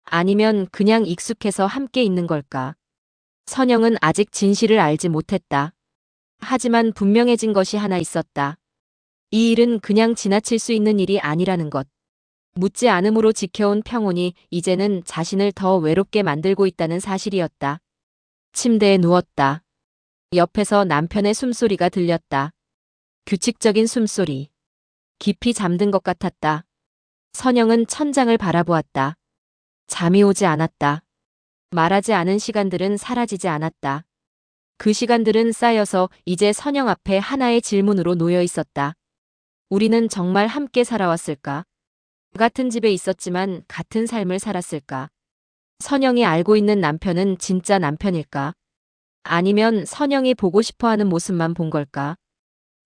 아니면 그냥 익숙해서 함께 있는 걸까? 선영은 아직 진실을 알지 못했다. 하지만 분명해진 것이 하나 있었다. 이 일은 그냥 지나칠 수 있는 일이 아니라는 것. 묻지 않음으로 지켜온 평온이 이제는 자신을 더 외롭게 만들고 있다는 사실이었다. 침대에 누웠다. 옆에서 남편의 숨소리가 들렸다. 규칙적인 숨소리. 깊이 잠든 것 같았다. 선영은 천장을 바라보았다. 잠이 오지 않았다. 말하지 않은 시간들은 사라지지 않았다. 그 시간들은 쌓여서 이제 선영 앞에 하나의 질문으로 놓여 있었다. 우리는 정말 함께 살아왔을까? 같은 집에 있었지만 같은 삶을 살았을까? 선영이 알고 있는 남편은 진짜 남편일까? 아니면 선영이 보고 싶어하는 모습만 본 걸까?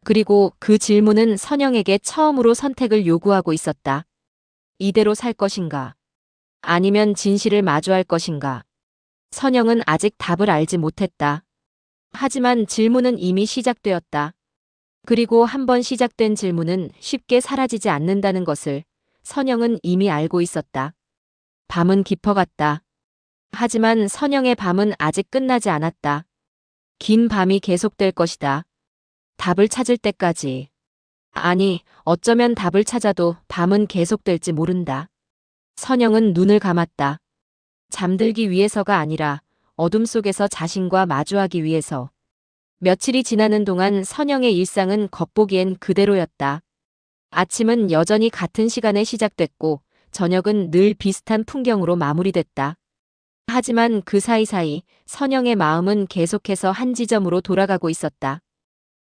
그리고 그 질문은 선영에게 처음으로 선택을 요구하고 있었다. 이대로 살 것인가? 아니면 진실을 마주할 것인가? 선영은 아직 답을 알지 못했다. 하지만 질문은 이미 시작되었다. 그리고 한번 시작된 질문은 쉽게 사라지지 않는다는 것을 선영은 이미 알고 있었다. 밤은 깊어갔다. 하지만 선영의 밤은 아직 끝나지 않았다. 긴 밤이 계속될 것이다. 답을 찾을 때까지. 아니, 어쩌면 답을 찾아도 밤은 계속될지 모른다. 선영은 눈을 감았다. 잠들기 위해서가 아니라 어둠 속에서 자신과 마주하기 위해서. 며칠이 지나는 동안 선영의 일상은 겉보기엔 그대로였다. 아침은 여전히 같은 시간에 시작됐고 저녁은 늘 비슷한 풍경으로 마무리됐다. 하지만 그 사이사이 선영의 마음은 계속해서 한 지점으로 돌아가고 있었다.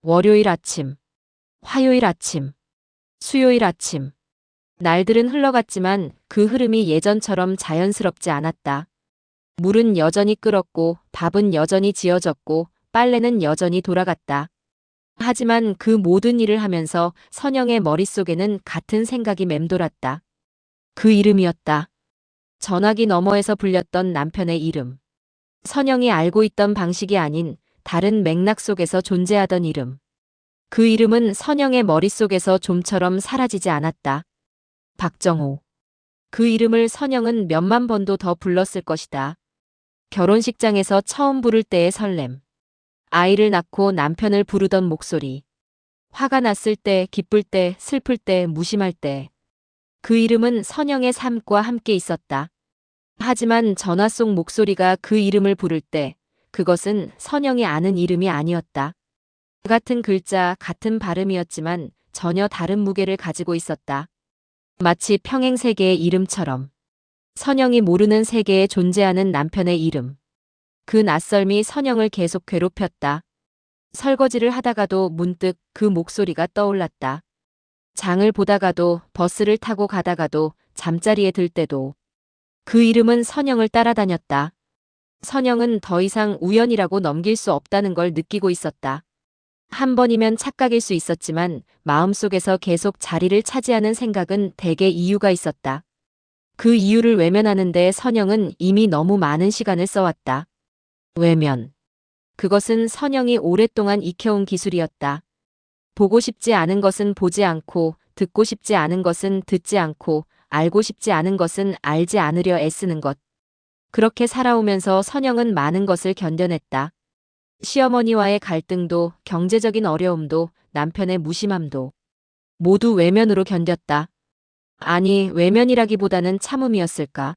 월요일 아침, 화요일 아침, 수요일 아침. 날들은 흘러갔지만 그 흐름이 예전처럼 자연스럽지 않았다. 물은 여전히 끓었고 밥은 여전히 지어졌고 빨래는 여전히 돌아갔다. 하지만 그 모든 일을 하면서 선영의 머릿속에는 같은 생각이 맴돌았다. 그 이름이었다. 전화기 너머에서 불렸던 남편의 이름. 선영이 알고 있던 방식이 아닌 다른 맥락 속에서 존재하던 이름. 그 이름은 선영의 머릿속에서 좀처럼 사라지지 않았다. 박정호. 그 이름을 선영은 몇만 번도 더 불렀을 것이다. 결혼식장에서 처음 부를 때의 설렘. 아이를 낳고 남편을 부르던 목소리. 화가 났을 때, 기쁠 때, 슬플 때, 무심할 때. 그 이름은 선영의 삶과 함께 있었다. 하지만 전화 속 목소리가 그 이름을 부를 때 그것은 선영이 아는 이름이 아니었다. 같은 글자, 같은 발음이었지만 전혀 다른 무게를 가지고 있었다. 마치 평행 세계의 이름처럼. 선영이 모르는 세계에 존재하는 남편의 이름. 그 낯설미 선영을 계속 괴롭혔다. 설거지를 하다가도 문득 그 목소리가 떠올랐다. 장을 보다가도 버스를 타고 가다가도 잠자리에 들 때도 그 이름은 선영을 따라다녔다. 선영은 더 이상 우연이라고 넘길 수 없다는 걸 느끼고 있었다. 한 번이면 착각일 수 있었지만 마음속에서 계속 자리를 차지하는 생각은 대개 이유가 있었다. 그 이유를 외면하는데 선영은 이미 너무 많은 시간을 써왔다. 외면. 그것은 선영이 오랫동안 익혀온 기술이었다. 보고 싶지 않은 것은 보지 않고, 듣고 싶지 않은 것은 듣지 않고, 알고 싶지 않은 것은 알지 않으려 애쓰는 것. 그렇게 살아오면서 선영은 많은 것을 견뎌냈다. 시어머니와의 갈등도, 경제적인 어려움도, 남편의 무심함도 모두 외면으로 견뎠다. 아니, 외면이라기보다는 참음이었을까?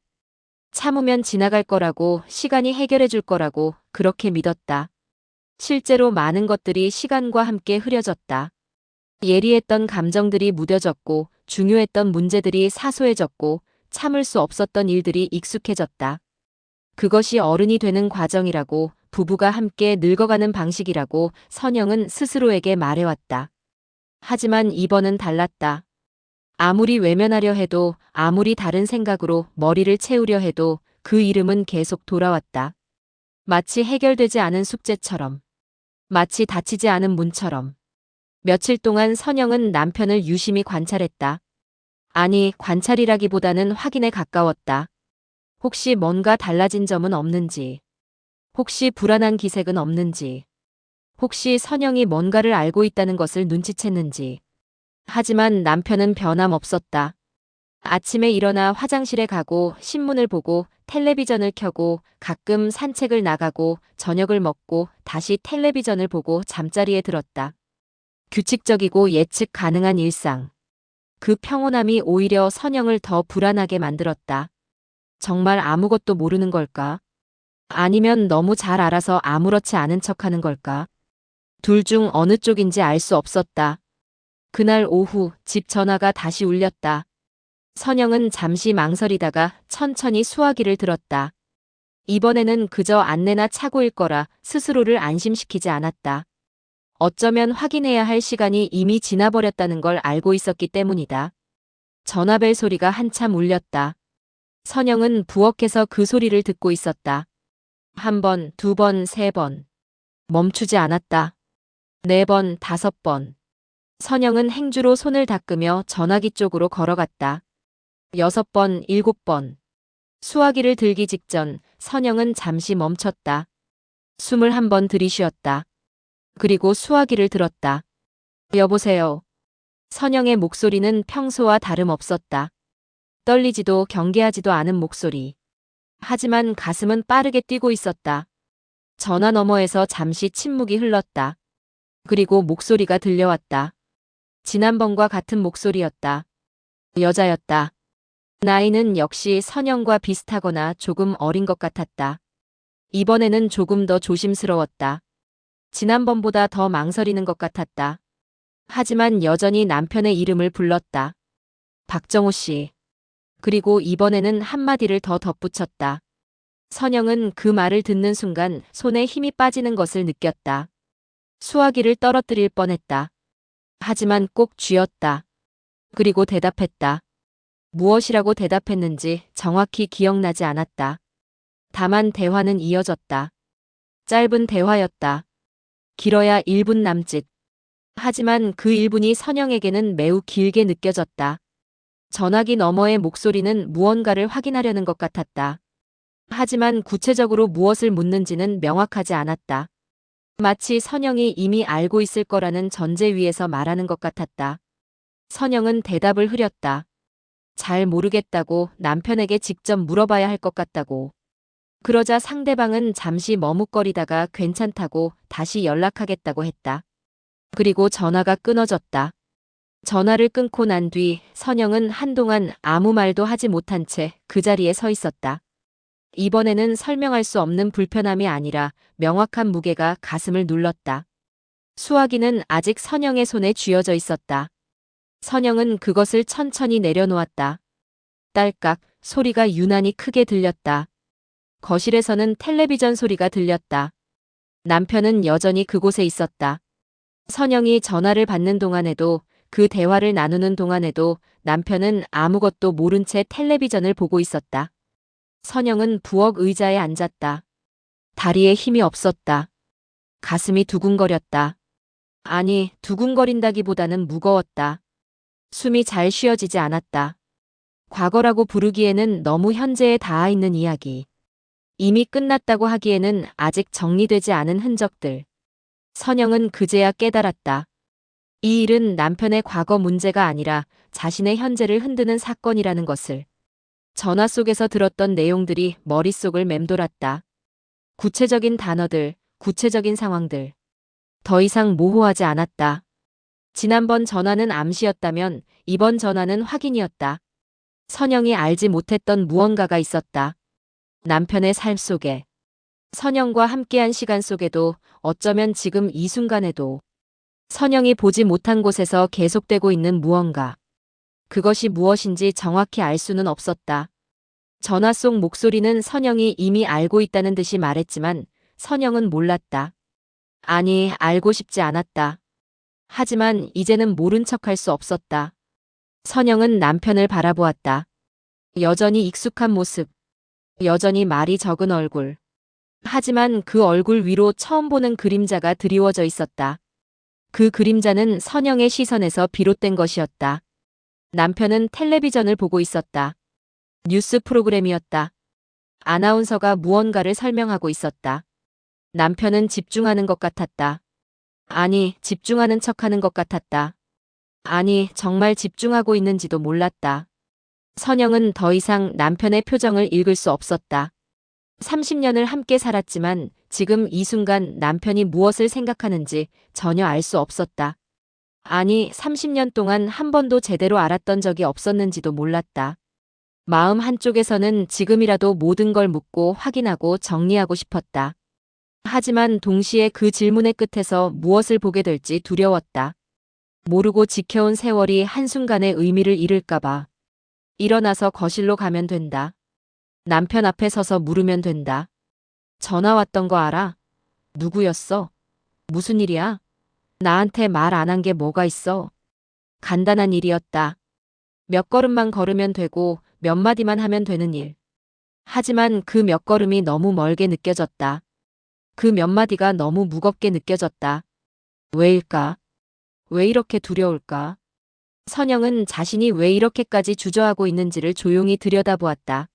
참으면 지나갈 거라고, 시간이 해결해 줄 거라고 그렇게 믿었다. 실제로 많은 것들이 시간과 함께 흐려졌다. 예리했던 감정들이 무뎌졌고, 중요했던 문제들이 사소해졌고, 참을 수 없었던 일들이 익숙해졌다. 그것이 어른이 되는 과정이라고, 부부가 함께 늙어가는 방식이라고 선영은 스스로에게 말해왔다. 하지만 이번은 달랐다. 아무리 외면하려 해도, 아무리 다른 생각으로 머리를 채우려 해도 그 이름은 계속 돌아왔다. 마치 해결되지 않은 숙제처럼, 마치 닫히지 않은 문처럼. 며칠 동안 선영은 남편을 유심히 관찰했다. 아니, 관찰이라기보다는 확인에 가까웠다. 혹시 뭔가 달라진 점은 없는지, 혹시 불안한 기색은 없는지, 혹시 선영이 뭔가를 알고 있다는 것을 눈치챘는지. 하지만 남편은 변함없었다. 아침에 일어나 화장실에 가고 신문을 보고 텔레비전을 켜고 가끔 산책을 나가고 저녁을 먹고 다시 텔레비전을 보고 잠자리에 들었다. 규칙적이고 예측 가능한 일상. 그 평온함이 오히려 선영을 더 불안하게 만들었다. 정말 아무것도 모르는 걸까? 아니면 너무 잘 알아서 아무렇지 않은 척하는 걸까? 둘 중 어느 쪽인지 알 수 없었다. 그날 오후 집 전화가 다시 울렸다. 선영은 잠시 망설이다가 천천히 수화기를 들었다. 이번에는 그저 안내나 착오일 거라 스스로를 안심시키지 않았다. 어쩌면 확인해야 할 시간이 이미 지나버렸다는 걸 알고 있었기 때문이다. 전화벨 소리가 한참 울렸다. 선영은 부엌에서 그 소리를 듣고 있었다. 한 번, 두 번, 세 번. 멈추지 않았다. 네 번, 다섯 번. 선영은 행주로 손을 닦으며 전화기 쪽으로 걸어갔다. 여섯 번, 일곱 번. 수화기를 들기 직전 선영은 잠시 멈췄다. 숨을 한 번 들이쉬었다. 그리고 수화기를 들었다. 여보세요. 선영의 목소리는 평소와 다름없었다. 떨리지도 경계하지도 않은 목소리. 하지만 가슴은 빠르게 뛰고 있었다. 전화 너머에서 잠시 침묵이 흘렀다. 그리고 목소리가 들려왔다. 지난번과 같은 목소리였다. 여자였다. 나이는 역시 선영과 비슷하거나 조금 어린 것 같았다. 이번에는 조금 더 조심스러웠다. 지난번보다 더 망설이는 것 같았다. 하지만 여전히 남편의 이름을 불렀다. 박정호 씨. 그리고 이번에는 한마디를 더 덧붙였다. 선영은 그 말을 듣는 순간 손에 힘이 빠지는 것을 느꼈다. 수화기를 떨어뜨릴 뻔했다. 하지만 꼭 쥐었다. 그리고 대답했다. 무엇이라고 대답했는지 정확히 기억나지 않았다. 다만 대화는 이어졌다. 짧은 대화였다. 길어야 1분 남짓. 하지만 그 1분이 선영에게는 매우 길게 느껴졌다. 전화기 너머의 목소리는 무언가를 확인하려는 것 같았다. 하지만 구체적으로 무엇을 묻는지는 명확하지 않았다. 마치 선영이 이미 알고 있을 거라는 전제 위에서 말하는 것 같았다. 선영은 대답을 흐렸다. 잘 모르겠다고, 남편에게 직접 물어봐야 할 것 같다고. 그러자 상대방은 잠시 머뭇거리다가 괜찮다고 다시 연락하겠다고 했다. 그리고 전화가 끊어졌다. 전화를 끊고 난 뒤 선영은 한동안 아무 말도 하지 못한 채 그 자리에 서 있었다. 이번에는 설명할 수 없는 불편함이 아니라 명확한 무게가 가슴을 눌렀다. 수화기는 아직 선영의 손에 쥐어져 있었다. 선영은 그것을 천천히 내려놓았다. 딸깍 소리가 유난히 크게 들렸다. 거실에서는 텔레비전 소리가 들렸다. 남편은 여전히 그곳에 있었다. 선영이 전화를 받는 동안에도, 그 대화를 나누는 동안에도 남편은 아무것도 모른 채 텔레비전을 보고 있었다. 선영은 부엌 의자에 앉았다. 다리에 힘이 없었다. 가슴이 두근거렸다. 아니, 두근거린다기보다는 무거웠다. 숨이 잘 쉬어지지 않았다. 과거라고 부르기에는 너무 현재에 닿아 있는 이야기. 이미 끝났다고 하기에는 아직 정리되지 않은 흔적들. 선영은 그제야 깨달았다. 이 일은 남편의 과거 문제가 아니라 자신의 현재를 흔드는 사건이라는 것을. 전화 속에서 들었던 내용들이 머릿속을 맴돌았다. 구체적인 단어들, 구체적인 상황들. 더 이상 모호하지 않았다. 지난번 전화는 암시였다면 이번 전화는 확인이었다. 선영이 알지 못했던 무언가가 있었다. 남편의 삶 속에. 선영과 함께한 시간 속에도 어쩌면 지금 이 순간에도 선영이 보지 못한 곳에서 계속되고 있는 무언가. 그것이 무엇인지 정확히 알 수는 없었다. 전화 속 목소리는 선영이 이미 알고 있다는 듯이 말했지만 선영은 몰랐다. 아니, 알고 싶지 않았다. 하지만 이제는 모른 척할 수 없었다. 선영은 남편을 바라보았다. 여전히 익숙한 모습. 여전히 말이 적은 얼굴. 하지만 그 얼굴 위로 처음 보는 그림자가 드리워져 있었다. 그 그림자는 선영의 시선에서 비롯된 것이었다. 남편은 텔레비전을 보고 있었다. 뉴스 프로그램이었다. 아나운서가 무언가를 설명하고 있었다. 남편은 집중하는 것 같았다. 아니, 집중하는 척하는 것 같았다. 아니, 정말 집중하고 있는지도 몰랐다. 선영은 더 이상 남편의 표정을 읽을 수 없었다. 30년을 함께 살았지만 지금 이 순간 남편이 무엇을 생각하는지 전혀 알 수 없었다. 아니, 30년 동안 한 번도 제대로 알았던 적이 없었는지도 몰랐다. 마음 한쪽에서는 지금이라도 모든 걸 묻고 확인하고 정리하고 싶었다. 하지만 동시에 그 질문의 끝에서 무엇을 보게 될지 두려웠다. 모르고 지켜온 세월이 한순간에 의미를 잃을까봐. 일어나서 거실로 가면 된다. 남편 앞에 서서 물으면 된다. 전화 왔던 거 알아? 누구였어? 무슨 일이야? 나한테 말 안 한 게 뭐가 있어? 간단한 일이었다. 몇 걸음만 걸으면 되고 몇 마디만 하면 되는 일. 하지만 그 몇 걸음이 너무 멀게 느껴졌다. 그 몇 마디가 너무 무겁게 느껴졌다. 왜일까? 왜 이렇게 두려울까? 선영은 자신이 왜 이렇게까지 주저하고 있는지를 조용히 들여다보았다.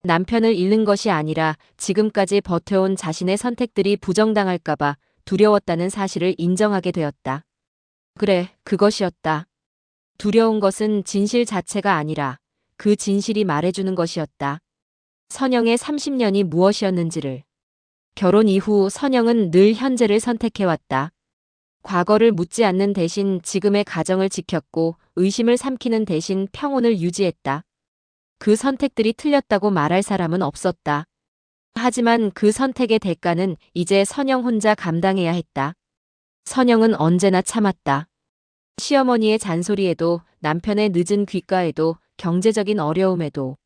남편을 잃는 것이 아니라 지금까지 버텨온 자신의 선택들이 부정당할까봐 두려웠다는 사실을 인정하게 되었다. 그래, 그것이었다. 두려운 것은 진실 자체가 아니라 그 진실이 말해주는 것이었다. 선영의 30년이 무엇이었는지를. 결혼 이후 선영은 늘 현재를 선택해왔다. 과거를 묻지 않는 대신 지금의 가정을 지켰고 의심을 삼키는 대신 평온을 유지했다. 그 선택들이 틀렸다고 말할 사람은 없었다. 하지만 그 선택의 대가는 이제 선영 혼자 감당해야 했다. 선영은 언제나 참았다. 시어머니의 잔소리에도 남편의 늦은 귀가에도 경제적인 어려움에도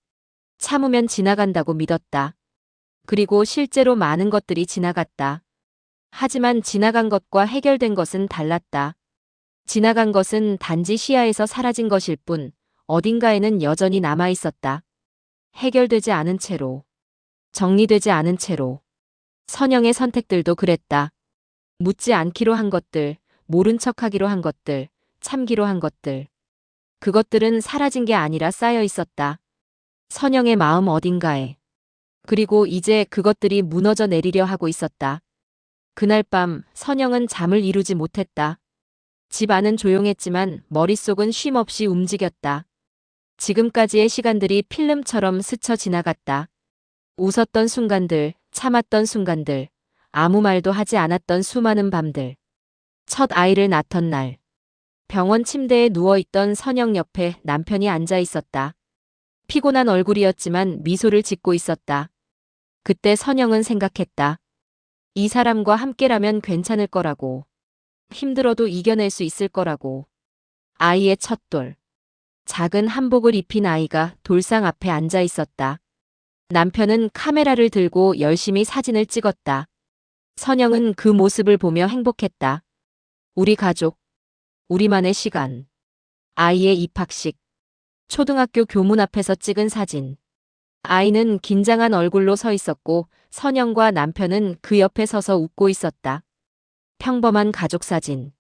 참으면 지나간다고 믿었다. 그리고 실제로 많은 것들이 지나갔다. 하지만 지나간 것과 해결된 것은 달랐다. 지나간 것은 단지 시야에서 사라진 것일 뿐 어딘가에는 여전히 남아 있었다. 해결되지 않은 채로, 정리되지 않은 채로. 선영의 선택들도 그랬다. 묻지 않기로 한 것들, 모른 척하기로 한 것들, 참기로 한 것들. 그것들은 사라진 게 아니라 쌓여 있었다. 선영의 마음 어딘가에. 그리고 이제 그것들이 무너져 내리려 하고 있었다. 그날 밤 선영은 잠을 이루지 못했다. 집 안은 조용했지만 머릿속은 쉼없이 움직였다. 지금까지의 시간들이 필름처럼 스쳐 지나갔다. 웃었던 순간들, 참았던 순간들, 아무 말도 하지 않았던 수많은 밤들. 첫 아이를 낳던 날. 병원 침대에 누워있던 선영 옆에 남편이 앉아 있었다. 피곤한 얼굴이었지만 미소를 짓고 있었다. 그때 선영은 생각했다. 이 사람과 함께라면 괜찮을 거라고. 힘들어도 이겨낼 수 있을 거라고. 아이의 첫 돌. 작은 한복을 입힌 아이가 돌상 앞에 앉아 있었다. 남편은 카메라를 들고 열심히 사진을 찍었다. 선영은 그 모습을 보며 행복했다. 우리 가족. 우리만의 시간. 아이의 입학식. 초등학교 교문 앞에서 찍은 사진. 아이는 긴장한 얼굴로 서 있었고 선영과 남편은 그 옆에 서서 웃고 있었다. 평범한 가족 사진.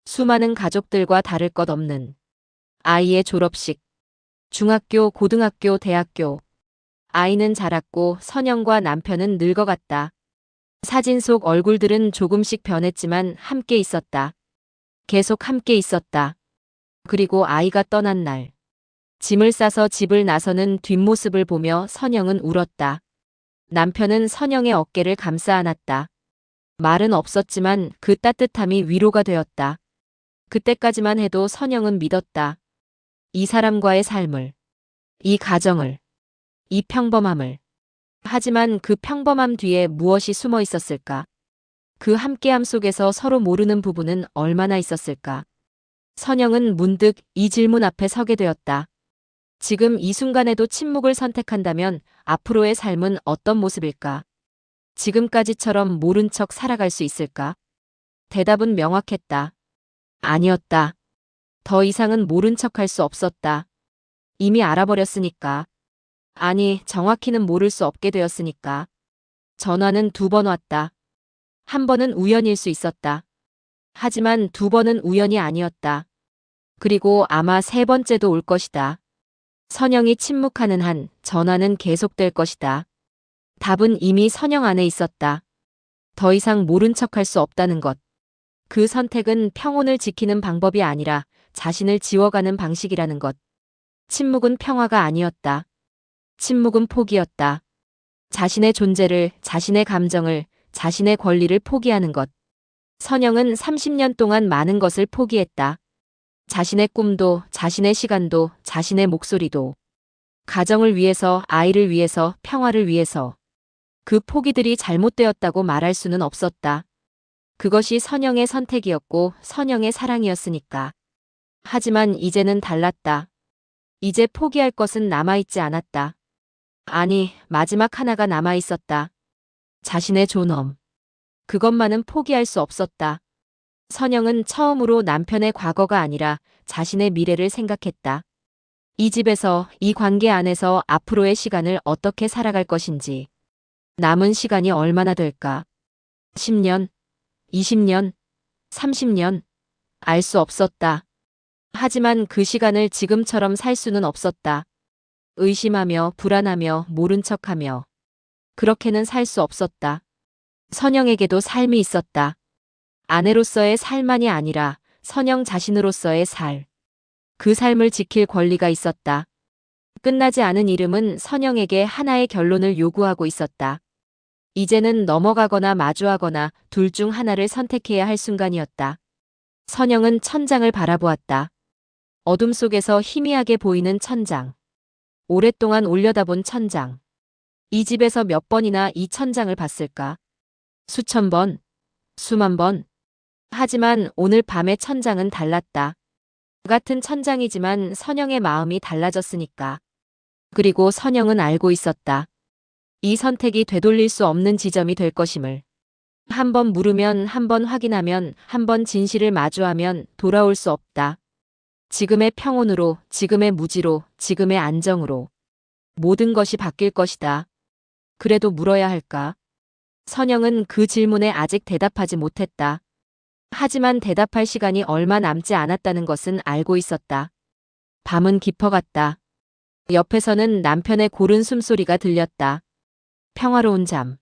수많은 가족들과 다를 것 없는 아이의 졸업식. 중학교, 고등학교, 대학교. 아이는 자랐고 선영과 남편은 늙어갔다. 사진 속 얼굴들은 조금씩 변했지만 함께 있었다. 계속 함께 있었다. 그리고 아이가 떠난 날. 짐을 싸서 집을 나서는 뒷모습을 보며 선영은 울었다. 남편은 선영의 어깨를 감싸 안았다. 말은 없었지만 그 따뜻함이 위로가 되었다. 그때까지만 해도 선영은 믿었다. 이 사람과의 삶을, 이 가정을, 이 평범함을. 하지만 그 평범함 뒤에 무엇이 숨어 있었을까? 그 함께함 속에서 서로 모르는 부분은 얼마나 있었을까? 선영은 문득 이 질문 앞에 서게 되었다. 지금 이 순간에도 침묵을 선택한다면 앞으로의 삶은 어떤 모습일까? 지금까지처럼 모른 척 살아갈 수 있을까? 대답은 명확했다. 아니었다. 더 이상은 모른 척할 수 없었다. 이미 알아버렸으니까. 아니, 정확히는 모를 수 없게 되었으니까. 전화는 2번 왔다. 한 번은 우연일 수 있었다. 하지만 2번은 우연이 아니었다. 그리고 아마 3번째도 올 것이다. 선영이 침묵하는 한 전화는 계속될 것이다. 답은 이미 선영 안에 있었다. 더 이상 모른 척할 수 없다는 것. 그 선택은 평온을 지키는 방법이 아니라 자신을 지워가는 방식이라는 것. 침묵은 평화가 아니었다. 침묵은 포기였다. 자신의 존재를, 자신의 감정을, 자신의 권리를 포기하는 것. 선영은 30년 동안 많은 것을 포기했다. 자신의 꿈도, 자신의 시간도, 자신의 목소리도. 가정을 위해서, 아이를 위해서, 평화를 위해서. 그 포기들이 잘못되었다고 말할 수는 없었다. 그것이 선영의 선택이었고 선영의 사랑이었으니까. 하지만 이제는 달랐다. 이제 포기할 것은 남아있지 않았다. 아니, 마지막 하나가 남아있었다. 자신의 존엄. 그것만은 포기할 수 없었다. 선영은 처음으로 남편의 과거가 아니라 자신의 미래를 생각했다. 이 집에서, 이 관계 안에서 앞으로의 시간을 어떻게 살아갈 것인지. 남은 시간이 얼마나 될까? 10년, 20년, 30년. 알 수 없었다. 하지만 그 시간을 지금처럼 살 수는 없었다. 의심하며 불안하며 모른 척하며. 그렇게는 살 수 없었다. 선영에게도 삶이 있었다. 아내로서의 삶만이 아니라 선영 자신으로서의 살. 그 삶을 지킬 권리가 있었다. 끝나지 않은 이름은 선영에게 하나의 결론을 요구하고 있었다. 이제는 넘어가거나 마주하거나 둘 중 하나를 선택해야 할 순간이었다. 선영은 천장을 바라보았다. 어둠 속에서 희미하게 보이는 천장. 오랫동안 올려다본 천장. 이 집에서 몇 번이나 이 천장을 봤을까? 수천 번, 수만 번. 하지만 오늘 밤의 천장은 달랐다. 같은 천장이지만 선영의 마음이 달라졌으니까. 그리고 선영은 알고 있었다. 이 선택이 되돌릴 수 없는 지점이 될 것임을. 한 번 물으면, 한 번 확인하면, 한 번 진실을 마주하면 돌아올 수 없다. 지금의 평온으로, 지금의 무지로, 지금의 안정으로. 모든 것이 바뀔 것이다. 그래도 물어야 할까? 선영은 그 질문에 아직 대답하지 못했다. 하지만 대답할 시간이 얼마 남지 않았다는 것은 알고 있었다. 밤은 깊어갔다. 옆에서는 남편의 고른 숨소리가 들렸다. 평화로운 잠.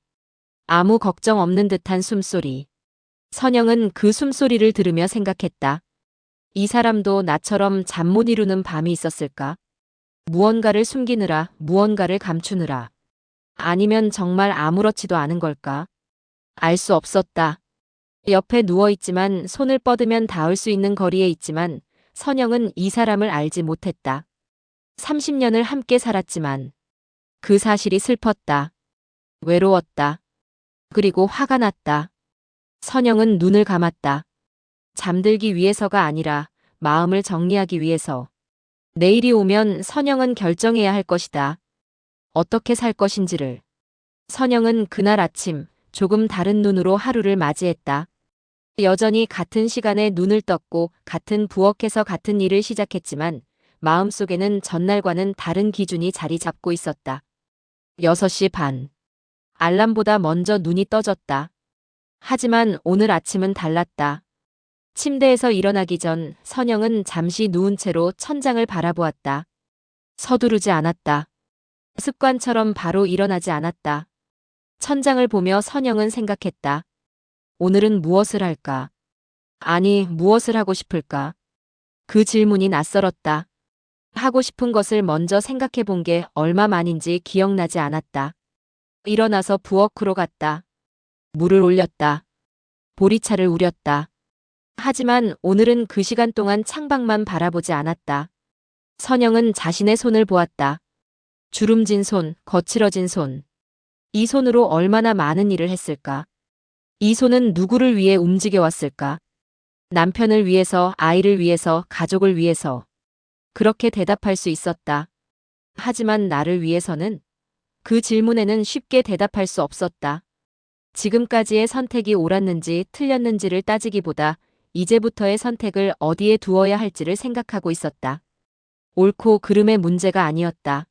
아무 걱정 없는 듯한 숨소리. 선영은 그 숨소리를 들으며 생각했다. 이 사람도 나처럼 잠 못 이루는 밤이 있었을까? 무언가를 숨기느라, 무언가를 감추느라. 아니면 정말 아무렇지도 않은 걸까? 알 수 없었다. 옆에 누워있지만 손을 뻗으면 닿을 수 있는 거리에 있지만 선영은 이 사람을 알지 못했다. 30년을 함께 살았지만 그 사실이 슬펐다. 외로웠다. 그리고 화가 났다. 선영은 눈을 감았다. 잠들기 위해서가 아니라 마음을 정리하기 위해서. 내일이 오면 선영은 결정해야 할 것이다. 어떻게 살 것인지를. 선영은 그날 아침 조금 다른 눈으로 하루를 맞이했다. 여전히 같은 시간에 눈을 떴고 같은 부엌에서 같은 일을 시작했지만 마음속에는 전날과는 다른 기준이 자리 잡고 있었다. 6시 반. 알람보다 먼저 눈이 떠졌다. 하지만 오늘 아침은 달랐다. 침대에서 일어나기 전 선영은 잠시 누운 채로 천장을 바라보았다. 서두르지 않았다. 습관처럼 바로 일어나지 않았다. 천장을 보며 선영은 생각했다. 오늘은 무엇을 할까? 아니, 무엇을 하고 싶을까? 그 질문이 낯설었다. 하고 싶은 것을 먼저 생각해 본 게 얼마만인지 기억나지 않았다. 일어나서 부엌으로 갔다. 물을 올렸다. 보리차를 우렸다. 하지만 오늘은 그 시간 동안 창밖만 바라보지 않았다. 선영은 자신의 손을 보았다. 주름진 손, 거칠어진 손. 이 손으로 얼마나 많은 일을 했을까? 이 손은 누구를 위해 움직여왔을까? 남편을 위해서, 아이를 위해서, 가족을 위해서. 그렇게 대답할 수 있었다. 하지만 나를 위해서는? 그 질문에는 쉽게 대답할 수 없었다. 지금까지의 선택이 옳았는지 틀렸는지를 따지기보다 이제부터의 선택을 어디에 두어야 할지를 생각하고 있었다. 옳고 그름의 문제가 아니었다.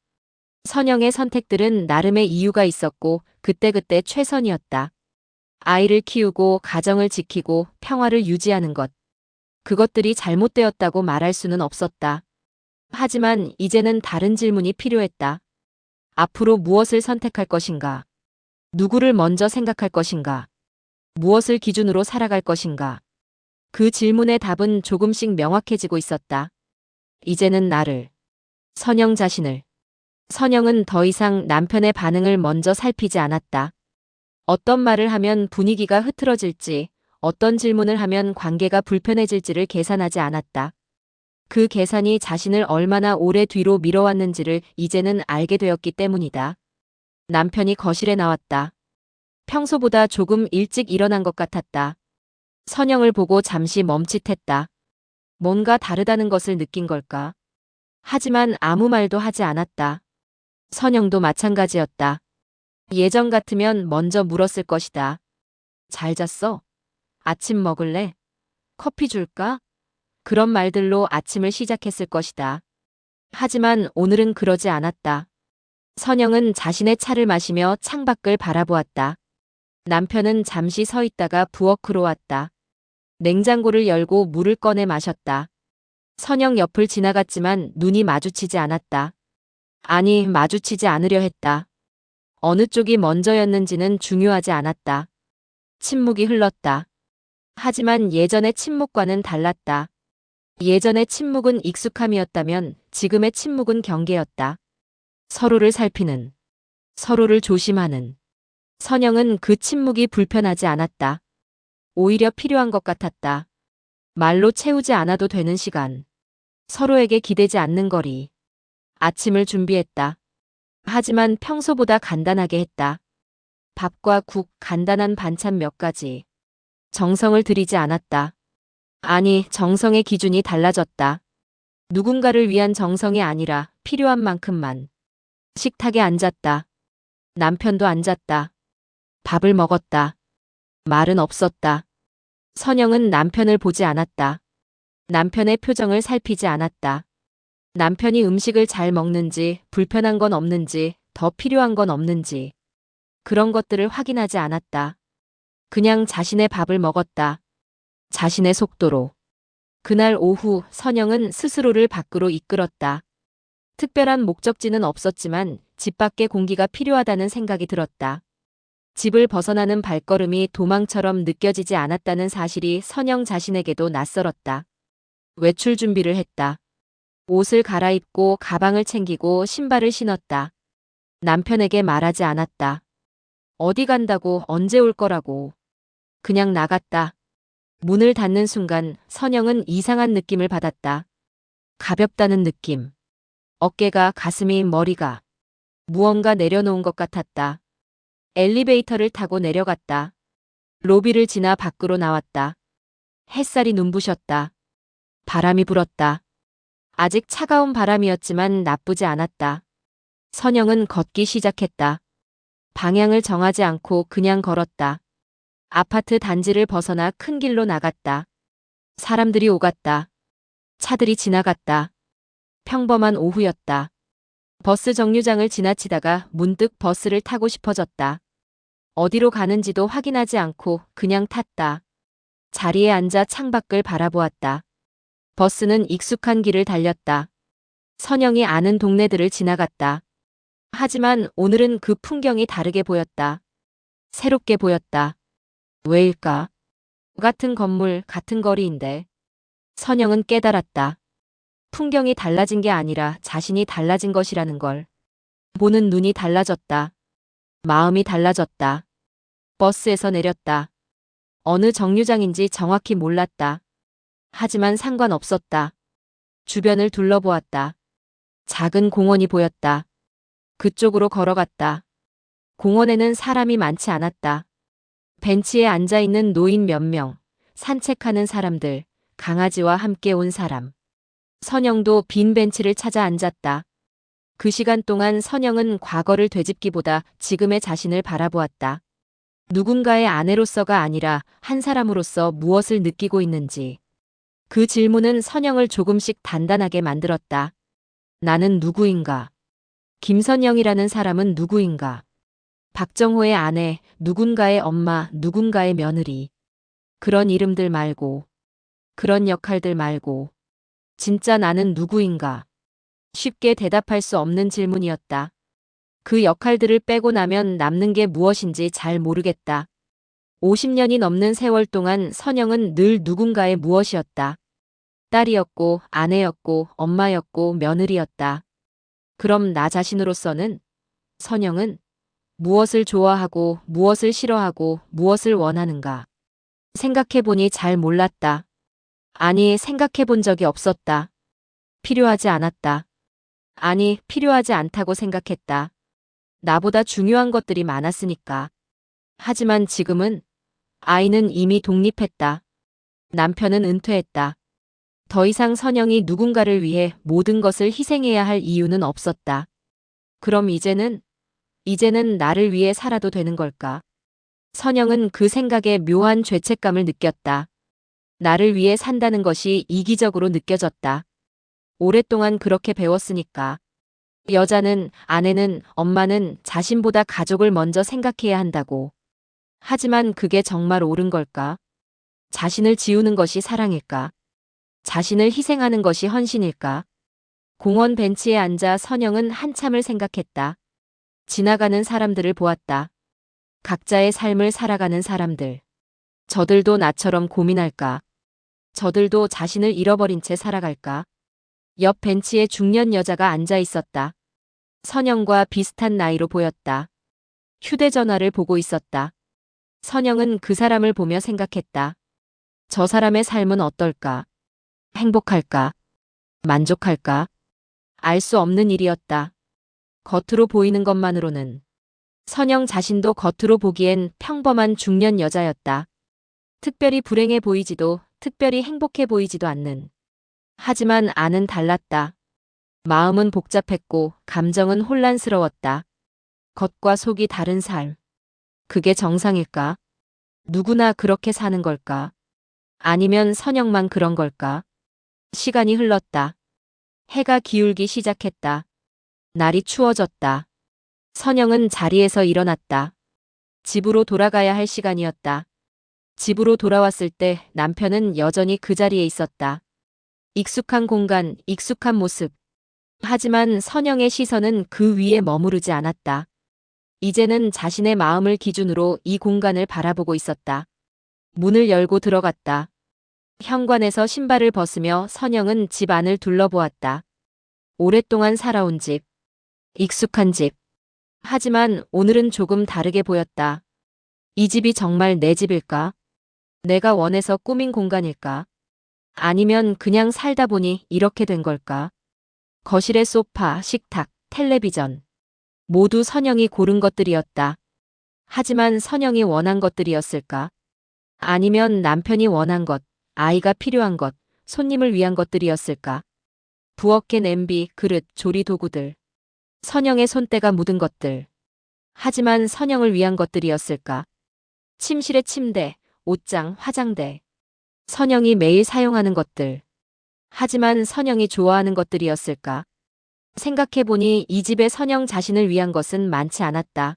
선영의 선택들은 나름의 이유가 있었고 그때그때 최선이었다. 아이를 키우고 가정을 지키고 평화를 유지하는 것. 그것들이 잘못되었다고 말할 수는 없었다. 하지만 이제는 다른 질문이 필요했다. 앞으로 무엇을 선택할 것인가? 누구를 먼저 생각할 것인가? 무엇을 기준으로 살아갈 것인가? 그 질문의 답은 조금씩 명확해지고 있었다. 이제는 나를, 선영 자신을. 선영은 더 이상 남편의 반응을 먼저 살피지 않았다. 어떤 말을 하면 분위기가 흐트러질지, 어떤 질문을 하면 관계가 불편해질지를 계산하지 않았다. 그 계산이 자신을 얼마나 오래 뒤로 밀어왔는지를 이제는 알게 되었기 때문이다. 남편이 거실에 나왔다. 평소보다 조금 일찍 일어난 것 같았다. 선영을 보고 잠시 멈칫했다. 뭔가 다르다는 것을 느낀 걸까? 하지만 아무 말도 하지 않았다. 선영도 마찬가지였다. 예전 같으면 먼저 물었을 것이다. 잘 잤어? 아침 먹을래? 커피 줄까? 그런 말들로 아침을 시작했을 것이다. 하지만 오늘은 그러지 않았다. 선영은 자신의 차를 마시며 창밖을 바라보았다. 남편은 잠시 서 있다가 부엌으로 왔다. 냉장고를 열고 물을 꺼내 마셨다. 선영 옆을 지나갔지만 눈이 마주치지 않았다. 아니, 마주치지 않으려 했다. 어느 쪽이 먼저였는지는 중요하지 않았다. 침묵이 흘렀다. 하지만 예전의 침묵과는 달랐다. 예전의 침묵은 익숙함이었다면 지금의 침묵은 경계였다. 서로를 살피는, 서로를 조심하는. 선영은 그 침묵이 불편하지 않았다. 오히려 필요한 것 같았다. 말로 채우지 않아도 되는 시간. 서로에게 기대지 않는 거리. 아침을 준비했다. 하지만 평소보다 간단하게 했다. 밥과 국, 간단한 반찬 몇 가지. 정성을 들이지 않았다. 아니, 정성의 기준이 달라졌다. 누군가를 위한 정성이 아니라 필요한 만큼만. 식탁에 앉았다. 남편도 앉았다. 밥을 먹었다. 말은 없었다. 선영은 남편을 보지 않았다. 남편의 표정을 살피지 않았다. 남편이 음식을 잘 먹는지, 불편한 건 없는지, 더 필요한 건 없는지. 그런 것들을 확인하지 않았다. 그냥 자신의 밥을 먹었다. 자신의 속도로. 그날 오후 선영은 스스로를 밖으로 이끌었다. 특별한 목적지는 없었지만 집 밖의 공기가 필요하다는 생각이 들었다. 집을 벗어나는 발걸음이 도망처럼 느껴지지 않았다는 사실이 선영 자신에게도 낯설었다. 외출 준비를 했다. 옷을 갈아입고 가방을 챙기고 신발을 신었다. 남편에게 말하지 않았다. 어디 간다고, 언제 올 거라고. 그냥 나갔다. 문을 닫는 순간 선영은 이상한 느낌을 받았다. 가볍다는 느낌. 어깨가, 가슴이, 머리가. 무언가 내려놓은 것 같았다. 엘리베이터를 타고 내려갔다. 로비를 지나 밖으로 나왔다. 햇살이 눈부셨다. 바람이 불었다. 아직 차가운 바람이었지만 나쁘지 않았다. 선영은 걷기 시작했다. 방향을 정하지 않고 그냥 걸었다. 아파트 단지를 벗어나 큰 길로 나갔다. 사람들이 오갔다. 차들이 지나갔다. 평범한 오후였다. 버스 정류장을 지나치다가 문득 버스를 타고 싶어졌다. 어디로 가는지도 확인하지 않고 그냥 탔다. 자리에 앉아 창밖을 바라보았다. 버스는 익숙한 길을 달렸다. 선영이 아는 동네들을 지나갔다. 하지만 오늘은 그 풍경이 다르게 보였다. 새롭게 보였다. 왜일까? 같은 건물, 같은 거리인데. 선영은 깨달았다. 풍경이 달라진 게 아니라 자신이 달라진 것이라는 걸. 보는 눈이 달라졌다. 마음이 달라졌다. 버스에서 내렸다. 어느 정류장인지 정확히 몰랐다. 하지만 상관없었다. 주변을 둘러보았다. 작은 공원이 보였다. 그쪽으로 걸어갔다. 공원에는 사람이 많지 않았다. 벤치에 앉아있는 노인 몇 명, 산책하는 사람들, 강아지와 함께 온 사람. 선영도 빈 벤치를 찾아 앉았다. 그 시간 동안 선영은 과거를 되짚기보다 지금의 자신을 바라보았다. 누군가의 아내로서가 아니라 한 사람으로서 무엇을 느끼고 있는지. 그 질문은 선영을 조금씩 단단하게 만들었다. 나는 누구인가? 김선영이라는 사람은 누구인가? 박정호의 아내, 누군가의 엄마, 누군가의 며느리. 그런 이름들 말고, 그런 역할들 말고, 진짜 나는 누구인가? 쉽게 대답할 수 없는 질문이었다. 그 역할들을 빼고 나면 남는 게 무엇인지 잘 모르겠다. 50년이 넘는 세월 동안 선영은 늘 누군가의 무엇이었다. 딸이었고, 아내였고, 엄마였고, 며느리였다. 그럼 나 자신으로서는? 선영은 무엇을 좋아하고, 무엇을 싫어하고, 무엇을 원하는가? 생각해보니 잘 몰랐다. 아니, 생각해본 적이 없었다. 필요하지 않았다. 아니, 필요하지 않다고 생각했다. 나보다 중요한 것들이 많았으니까. 하지만 지금은 아이는 이미 독립했다. 남편은 은퇴했다. 더 이상 선영이 누군가를 위해 모든 것을 희생해야 할 이유는 없었다. 그럼 이제는 나를 위해 살아도 되는 걸까? 선영은 그 생각에 묘한 죄책감을 느꼈다. 나를 위해 산다는 것이 이기적으로 느껴졌다. 오랫동안 그렇게 배웠으니까. 여자는, 아내는, 엄마는 자신보다 가족을 먼저 생각해야 한다고. 하지만 그게 정말 옳은 걸까? 자신을 지우는 것이 사랑일까? 자신을 희생하는 것이 헌신일까? 공원 벤치에 앉아 선영은 한참을 생각했다. 지나가는 사람들을 보았다. 각자의 삶을 살아가는 사람들. 저들도 나처럼 고민할까? 저들도 자신을 잃어버린 채 살아갈까? 옆 벤치에 중년 여자가 앉아 있었다. 선영과 비슷한 나이로 보였다. 휴대전화를 보고 있었다. 선영은 그 사람을 보며 생각했다. 저 사람의 삶은 어떨까? 행복할까? 만족할까? 알 수 없는 일이었다. 겉으로 보이는 것만으로는. 선영 자신도 겉으로 보기엔 평범한 중년 여자였다. 특별히 불행해 보이지도, 특별히 행복해 보이지도 않는. 하지만 안은 달랐다. 마음은 복잡했고 감정은 혼란스러웠다. 겉과 속이 다른 삶. 그게 정상일까? 누구나 그렇게 사는 걸까? 아니면 선영만 그런 걸까? 시간이 흘렀다. 해가 기울기 시작했다. 날이 추워졌다. 선영은 자리에서 일어났다. 집으로 돌아가야 할 시간이었다. 집으로 돌아왔을 때 남편은 여전히 그 자리에 있었다. 익숙한 공간, 익숙한 모습. 하지만 선영의 시선은 그 위에 머무르지 않았다. 이제는 자신의 마음을 기준으로 이 공간을 바라보고 있었다. 문을 열고 들어갔다. 현관에서 신발을 벗으며 선영은 집 안을 둘러보았다. 오랫동안 살아온 집. 익숙한 집. 하지만 오늘은 조금 다르게 보였다. 이 집이 정말 내 집일까? 내가 원해서 꾸민 공간일까? 아니면 그냥 살다 보니 이렇게 된 걸까? 거실의 소파, 식탁, 텔레비전. 모두 선영이 고른 것들이었다. 하지만 선영이 원한 것들이었을까? 아니면 남편이 원한 것, 아이가 필요한 것, 손님을 위한 것들이었을까? 부엌의 냄비, 그릇, 조리 도구들. 선영의 손때가 묻은 것들. 하지만 선영을 위한 것들이었을까? 침실의 침대, 옷장, 화장대. 선영이 매일 사용하는 것들. 하지만 선영이 좋아하는 것들이었을까? 생각해보니 이 집에 선영 자신을 위한 것은 많지 않았다.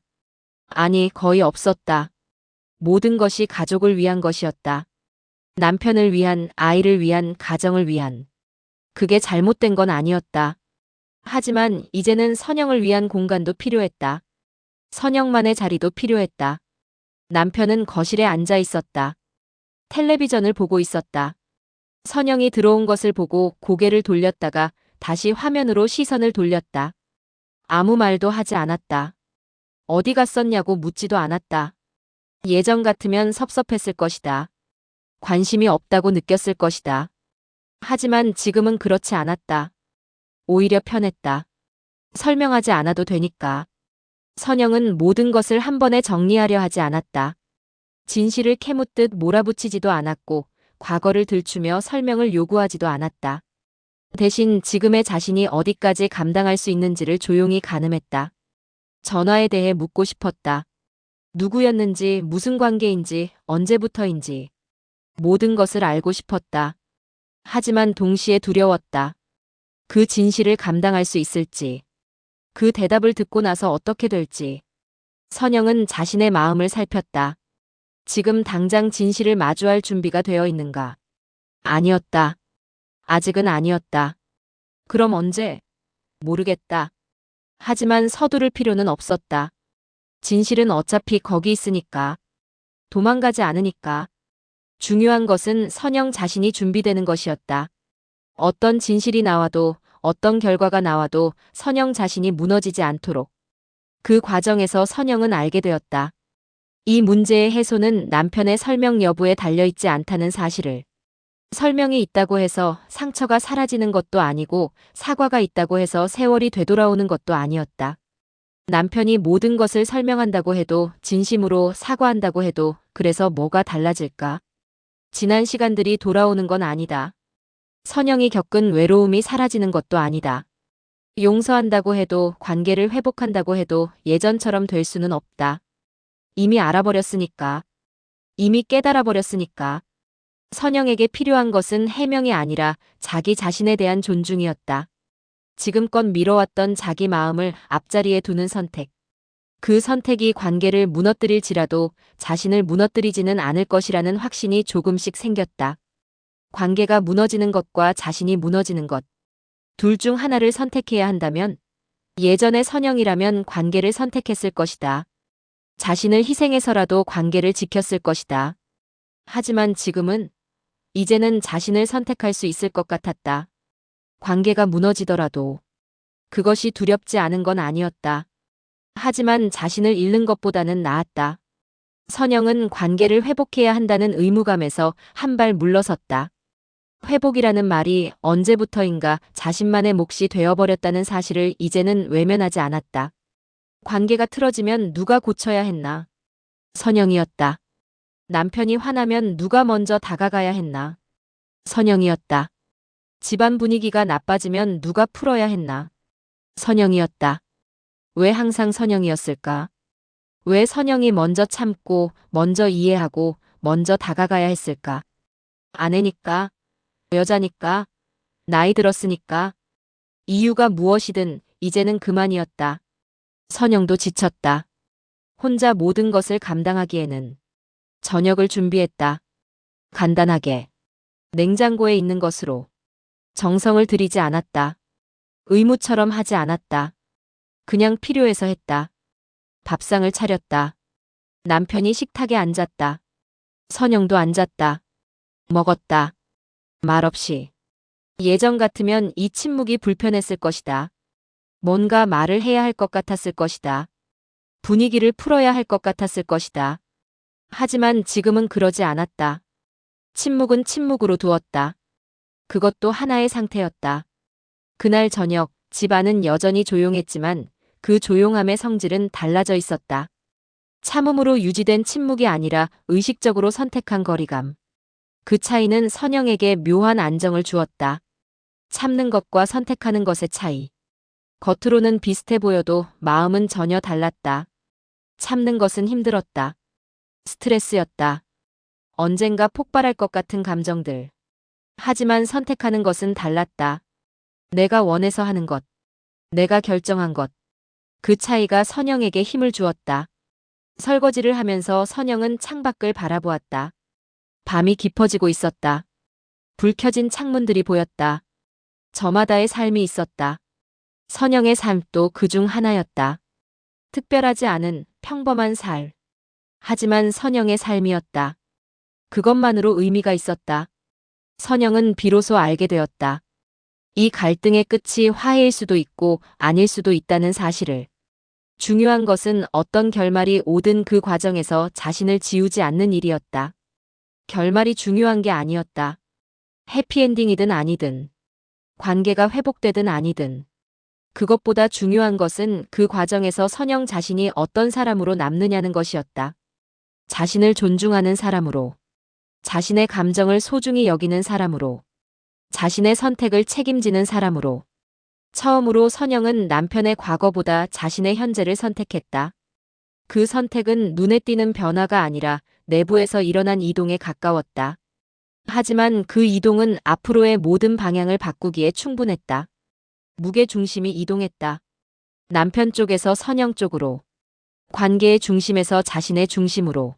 아니, 거의 없었다. 모든 것이 가족을 위한 것이었다. 남편을 위한, 아이를 위한, 가정을 위한. 그게 잘못된 건 아니었다. 하지만 이제는 선영을 위한 공간도 필요했다. 선영만의 자리도 필요했다. 남편은 거실에 앉아 있었다. 텔레비전을 보고 있었다. 선영이 들어온 것을 보고 고개를 돌렸다가 다시 화면으로 시선을 돌렸다. 아무 말도 하지 않았다. 어디 갔었냐고 묻지도 않았다. 예전 같으면 섭섭했을 것이다. 관심이 없다고 느꼈을 것이다. 하지만 지금은 그렇지 않았다. 오히려 편했다. 설명하지 않아도 되니까. 선영은 모든 것을 한 번에 정리하려 하지 않았다. 진실을 캐묻듯 몰아붙이지도 않았고 과거를 들추며 설명을 요구하지도 않았다. 대신 지금의 자신이 어디까지 감당할 수 있는지를 조용히 가늠했다. 전화에 대해 묻고 싶었다. 누구였는지, 무슨 관계인지, 언제부터인지 모든 것을 알고 싶었다. 하지만 동시에 두려웠다. 그 진실을 감당할 수 있을지, 그 대답을 듣고 나서 어떻게 될지. 선영은 자신의 마음을 살폈다. 지금 당장 진실을 마주할 준비가 되어 있는가? 아니었다. 아직은 아니었다. 그럼 언제? 모르겠다. 하지만 서두를 필요는 없었다. 진실은 어차피 거기 있으니까. 도망가지 않으니까. 중요한 것은 선영 자신이 준비되는 것이었다. 어떤 진실이 나와도 어떤 결과가 나와도 선영 자신이 무너지지 않도록. 그 과정에서 선영은 알게 되었다. 이 문제의 해소는 남편의 설명 여부에 달려있지 않다는 사실을. 설명이 있다고 해서 상처가 사라지는 것도 아니고 사과가 있다고 해서 세월이 되돌아오는 것도 아니었다. 남편이 모든 것을 설명한다고 해도 진심으로 사과한다고 해도 그래서 뭐가 달라질까? 지난 시간들이 돌아오는 건 아니다. 선영이 겪은 외로움이 사라지는 것도 아니다. 용서한다고 해도 관계를 회복한다고 해도 예전처럼 될 수는 없다. 이미 알아버렸으니까. 이미 깨달아버렸으니까. 선영에게 필요한 것은 해명이 아니라 자기 자신에 대한 존중이었다. 지금껏 미뤄왔던 자기 마음을 앞자리에 두는 선택. 그 선택이 관계를 무너뜨릴지라도 자신을 무너뜨리지는 않을 것이라는 확신이 조금씩 생겼다. 관계가 무너지는 것과 자신이 무너지는 것. 둘 중 하나를 선택해야 한다면 예전의 선영이라면 관계를 선택했을 것이다. 자신을 희생해서라도 관계를 지켰을 것이다. 하지만 지금은 이제는 자신을 선택할 수 있을 것 같았다. 관계가 무너지더라도 그것이 두렵지 않은 건 아니었다. 하지만 자신을 잃는 것보다는 나았다. 선영은 관계를 회복해야 한다는 의무감에서 한 발 물러섰다. 회복이라는 말이 언제부터인가 자신만의 몫이 되어버렸다는 사실을 이제는 외면하지 않았다. 관계가 틀어지면 누가 고쳐야 했나? 선영이었다. 남편이 화나면 누가 먼저 다가가야 했나? 선영이었다. 집안 분위기가 나빠지면 누가 풀어야 했나? 선영이었다. 왜 항상 선영이었을까? 왜 선영이 먼저 참고, 먼저 이해하고, 먼저 다가가야 했을까? 아내니까, 여자니까, 나이 들었으니까, 이유가 무엇이든 이제는 그만이었다. 선영도 지쳤다. 혼자 모든 것을 감당하기에는 저녁을 준비했다. 간단하게. 냉장고에 있는 것으로. 정성을 들이지 않았다. 의무처럼 하지 않았다. 그냥 필요해서 했다. 밥상을 차렸다. 남편이 식탁에 앉았다. 선영도 앉았다. 먹었다. 말없이. 예전 같으면 이 침묵이 불편했을 것이다. 뭔가 말을 해야 할 것 같았을 것이다. 분위기를 풀어야 할 것 같았을 것이다. 하지만 지금은 그러지 않았다. 침묵은 침묵으로 두었다. 그것도 하나의 상태였다. 그날 저녁 집안은 여전히 조용했지만 그 조용함의 성질은 달라져 있었다. 참음으로 유지된 침묵이 아니라 의식적으로 선택한 거리감. 그 차이는 선영에게 묘한 안정을 주었다. 참는 것과 선택하는 것의 차이. 겉으로는 비슷해 보여도 마음은 전혀 달랐다. 참는 것은 힘들었다. 스트레스였다. 언젠가 폭발할 것 같은 감정들. 하지만 선택하는 것은 달랐다. 내가 원해서 하는 것. 내가 결정한 것. 그 차이가 선영에게 힘을 주었다. 설거지를 하면서 선영은 창밖을 바라보았다. 밤이 깊어지고 있었다. 불 켜진 창문들이 보였다. 저마다의 삶이 있었다. 선영의 삶도 그중 하나였다. 특별하지 않은 평범한 삶. 하지만 선영의 삶이었다. 그것만으로 의미가 있었다. 선영은 비로소 알게 되었다. 이 갈등의 끝이 화해일 수도 있고 아닐 수도 있다는 사실을. 중요한 것은 어떤 결말이 오든 그 과정에서 자신을 지우지 않는 일이었다. 결말이 중요한 게 아니었다. 해피엔딩이든 아니든, 관계가 회복되든 아니든. 그것보다 중요한 것은 그 과정에서 선영 자신이 어떤 사람으로 남느냐는 것이었다. 자신을 존중하는 사람으로, 자신의 감정을 소중히 여기는 사람으로, 자신의 선택을 책임지는 사람으로. 처음으로 선영은 남편의 과거보다 자신의 현재를 선택했다. 그 선택은 눈에 띄는 변화가 아니라 내부에서 일어난 이동에 가까웠다. 하지만 그 이동은 앞으로의 모든 방향을 바꾸기에 충분했다. 무게 중심이 이동했다. 남편 쪽에서 선영 쪽으로. 관계의 중심에서 자신의 중심으로.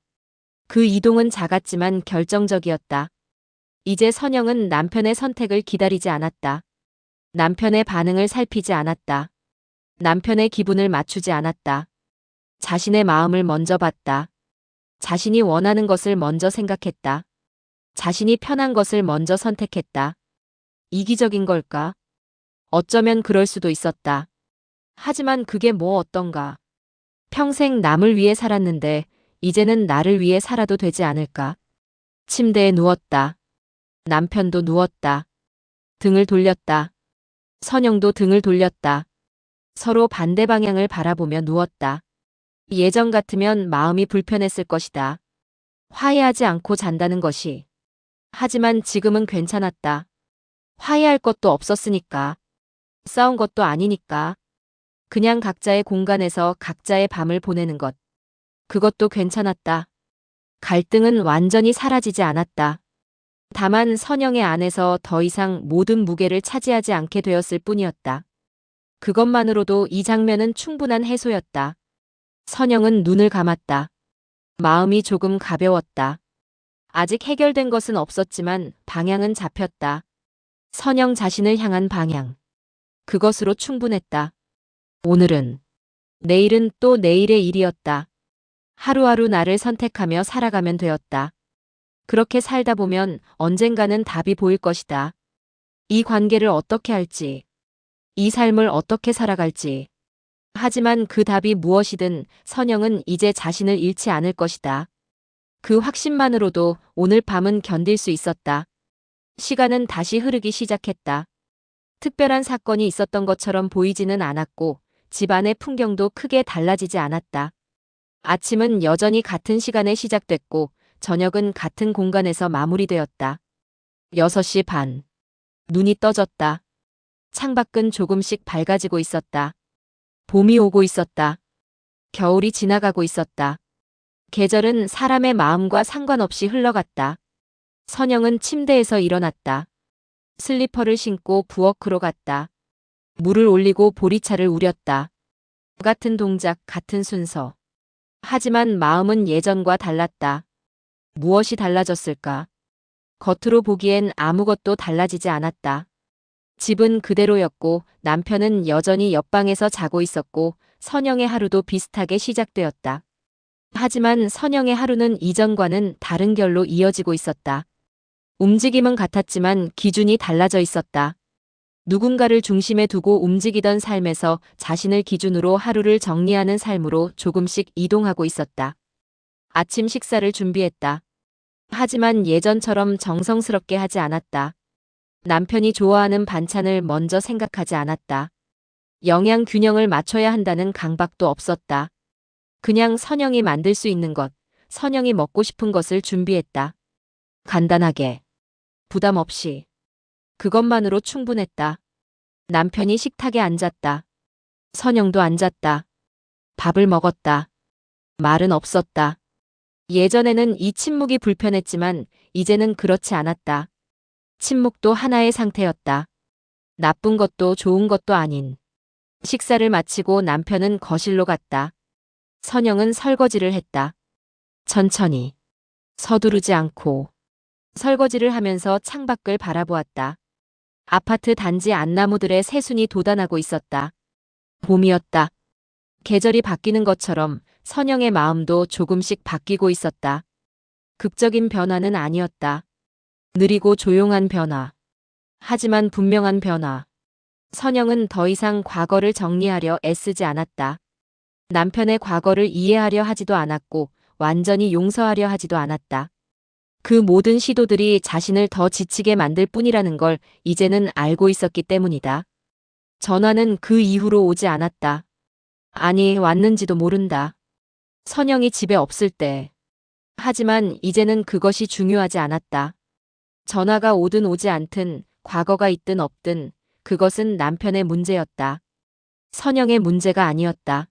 그 이동은 작았지만 결정적이었다. 이제 선영은 남편의 선택을 기다리지 않았다. 남편의 반응을 살피지 않았다. 남편의 기분을 맞추지 않았다. 자신의 마음을 먼저 봤다. 자신이 원하는 것을 먼저 생각했다. 자신이 편한 것을 먼저 선택했다. 이기적인 걸까? 어쩌면 그럴 수도 있었다. 하지만 그게 뭐 어떤가? 평생 남을 위해 살았는데 이제는 나를 위해 살아도 되지 않을까? 침대에 누웠다. 남편도 누웠다. 등을 돌렸다. 선영도 등을 돌렸다. 서로 반대 방향을 바라보며 누웠다. 예전 같으면 마음이 불편했을 것이다. 화해하지 않고 잔다는 것이. 하지만 지금은 괜찮았다. 화해할 것도 없었으니까. 싸운 것도 아니니까. 그냥 각자의 공간에서 각자의 밤을 보내는 것. 그것도 괜찮았다. 갈등은 완전히 사라지지 않았다. 다만 선영의 안에서 더 이상 모든 무게를 차지하지 않게 되었을 뿐이었다. 그것만으로도 이 장면은 충분한 해소였다. 선영은 눈을 감았다. 마음이 조금 가벼웠다. 아직 해결된 것은 없었지만 방향은 잡혔다. 선영 자신을 향한 방향. 그것으로 충분했다. 오늘은, 내일은 또 내일의 일이었다. 하루하루 나를 선택하며 살아가면 되었다. 그렇게 살다 보면 언젠가는 답이 보일 것이다. 이 관계를 어떻게 할지, 이 삶을 어떻게 살아갈지. 하지만 그 답이 무엇이든 선영은 이제 자신을 잃지 않을 것이다. 그 확신만으로도 오늘 밤은 견딜 수 있었다. 시간은 다시 흐르기 시작했다. 특별한 사건이 있었던 것처럼 보이지는 않았고 집안의 풍경도 크게 달라지지 않았다. 아침은 여전히 같은 시간에 시작됐고 저녁은 같은 공간에서 마무리되었다. 6시 반. 눈이 떠졌다. 창밖은 조금씩 밝아지고 있었다. 봄이 오고 있었다. 겨울이 지나가고 있었다. 계절은 사람의 마음과 상관없이 흘러갔다. 선영은 침대에서 일어났다. 슬리퍼를 신고 부엌으로 갔다. 물을 올리고 보리차를 우렸다. 같은 동작, 같은 순서. 하지만 마음은 예전과 달랐다. 무엇이 달라졌을까? 겉으로 보기엔 아무것도 달라지지 않았다. 집은 그대로였고 남편은 여전히 옆방에서 자고 있었고 선영의 하루도 비슷하게 시작되었다. 하지만 선영의 하루는 이전과는 다른 결로 이어지고 있었다. 움직임은 같았지만 기준이 달라져 있었다. 누군가를 중심에 두고 움직이던 삶에서 자신을 기준으로 하루를 정리하는 삶으로 조금씩 이동하고 있었다. 아침 식사를 준비했다. 하지만 예전처럼 정성스럽게 하지 않았다. 남편이 좋아하는 반찬을 먼저 생각하지 않았다. 영양 균형을 맞춰야 한다는 강박도 없었다. 그냥 선영이 만들 수 있는 것, 선영이 먹고 싶은 것을 준비했다. 간단하게, 부담 없이. 그것만으로 충분했다. 남편이 식탁에 앉았다. 선영도 앉았다. 밥을 먹었다. 말은 없었다. 예전에는 이 침묵이 불편했지만 이제는 그렇지 않았다. 침묵도 하나의 상태였다. 나쁜 것도 좋은 것도 아닌. 식사를 마치고 남편은 거실로 갔다. 선영은 설거지를 했다. 천천히. 서두르지 않고. 설거지를 하면서 창밖을 바라보았다. 아파트 단지 안나무들의 새순이 돋아나고 있었다. 봄이었다. 계절이 바뀌는 것처럼 선영의 마음도 조금씩 바뀌고 있었다. 극적인 변화는 아니었다. 느리고 조용한 변화. 하지만 분명한 변화. 선영은 더 이상 과거를 정리하려 애쓰지 않았다. 남편의 과거를 이해하려 하지도 않았고 완전히 용서하려 하지도 않았다. 그 모든 시도들이 자신을 더 지치게 만들 뿐이라는 걸 이제는 알고 있었기 때문이다. 전화는 그 이후로 오지 않았다. 아니, 왔는지도 모른다. 선영이 집에 없을 때. 하지만 이제는 그것이 중요하지 않았다. 전화가 오든 오지 않든, 과거가 있든 없든, 그것은 남편의 문제였다. 선영의 문제가 아니었다.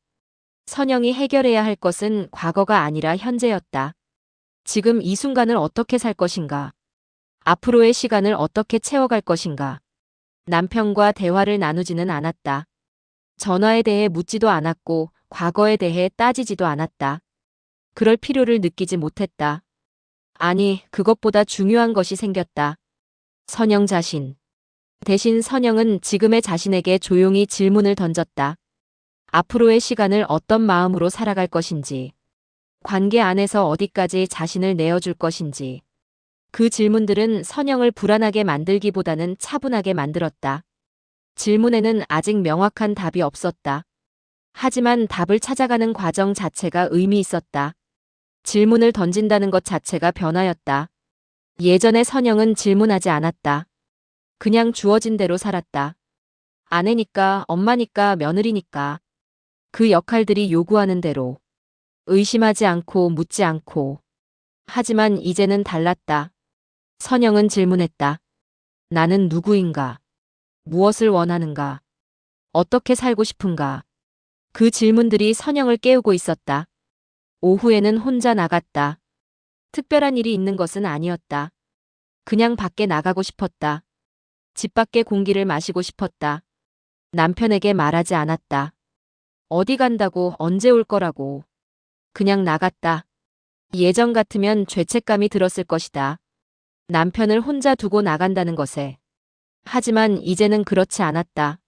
선영이 해결해야 할 것은 과거가 아니라 현재였다. 지금 이 순간을 어떻게 살 것인가? 앞으로의 시간을 어떻게 채워갈 것인가? 남편과 대화를 나누지는 않았다. 전화에 대해 묻지도 않았고 과거에 대해 따지지도 않았다. 그럴 필요를 느끼지 못했다. 아니, 그것보다 중요한 것이 생겼다. 선영 자신. 대신 선영은 지금의 자신에게 조용히 질문을 던졌다. 앞으로의 시간을 어떤 마음으로 살아갈 것인지. 관계 안에서 어디까지 자신을 내어줄 것인지. 그 질문들은 선영을 불안하게 만들기보다는 차분하게 만들었다. 질문에는 아직 명확한 답이 없었다. 하지만 답을 찾아가는 과정 자체가 의미 있었다. 질문을 던진다는 것 자체가 변화였다. 예전에 선영은 질문하지 않았다. 그냥 주어진 대로 살았다. 아내니까, 엄마니까, 며느리니까. 그 역할들이 요구하는 대로. 의심하지 않고 묻지 않고. 하지만 이제는 달랐다. 선영은 질문했다. 나는 누구인가? 무엇을 원하는가? 어떻게 살고 싶은가? 그 질문들이 선영을 깨우고 있었다. 오후에는 혼자 나갔다. 특별한 일이 있는 것은 아니었다. 그냥 밖에 나가고 싶었다. 집 밖의 공기를 마시고 싶었다. 남편에게 말하지 않았다. 어디 간다고, 언제 올 거라고. 그냥 나갔다. 예전 같으면 죄책감이 들었을 것이다. 남편을 혼자 두고 나간다는 것에. 하지만 이제는 그렇지 않았다.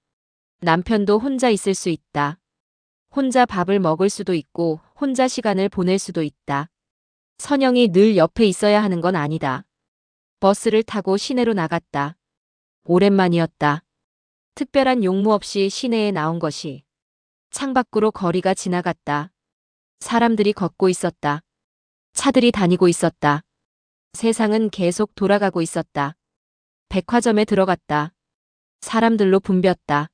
남편도 혼자 있을 수 있다. 혼자 밥을 먹을 수도 있고 혼자 시간을 보낼 수도 있다. 선영이 늘 옆에 있어야 하는 건 아니다. 버스를 타고 시내로 나갔다. 오랜만이었다. 특별한 용무 없이 시내에 나온 것이. 창밖으로 거리가 지나갔다. 사람들이 걷고 있었다. 차들이 다니고 있었다. 세상은 계속 돌아가고 있었다. 백화점에 들어갔다. 사람들로 붐볐다.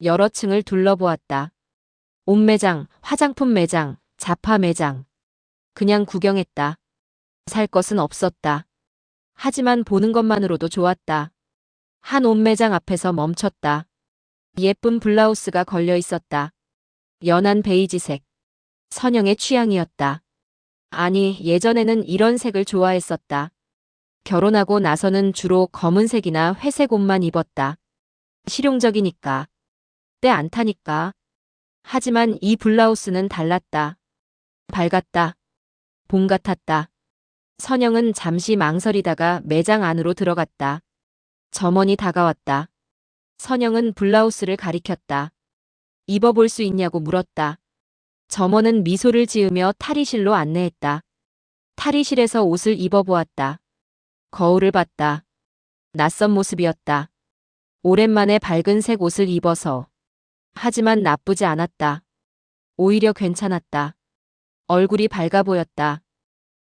여러 층을 둘러보았다. 옷 매장, 화장품 매장, 잡화 매장. 그냥 구경했다. 살 것은 없었다. 하지만 보는 것만으로도 좋았다. 한 옷 매장 앞에서 멈췄다. 예쁜 블라우스가 걸려 있었다. 연한 베이지색. 선영의 취향이었다. 아니, 예전에는 이런 색을 좋아했었다. 결혼하고 나서는 주로 검은색이나 회색 옷만 입었다. 실용적이니까. 때 안 타니까. 하지만 이 블라우스는 달랐다. 밝았다. 봄 같았다. 선영은 잠시 망설이다가 매장 안으로 들어갔다. 점원이 다가왔다. 선영은 블라우스를 가리켰다. 입어볼 수 있냐고 물었다. 점원은 미소를 지으며 탈의실로 안내했다. 탈의실에서 옷을 입어보았다. 거울을 봤다. 낯선 모습이었다. 오랜만에 밝은색 옷을 입어서. 하지만 나쁘지 않았다. 오히려 괜찮았다. 얼굴이 밝아 보였다.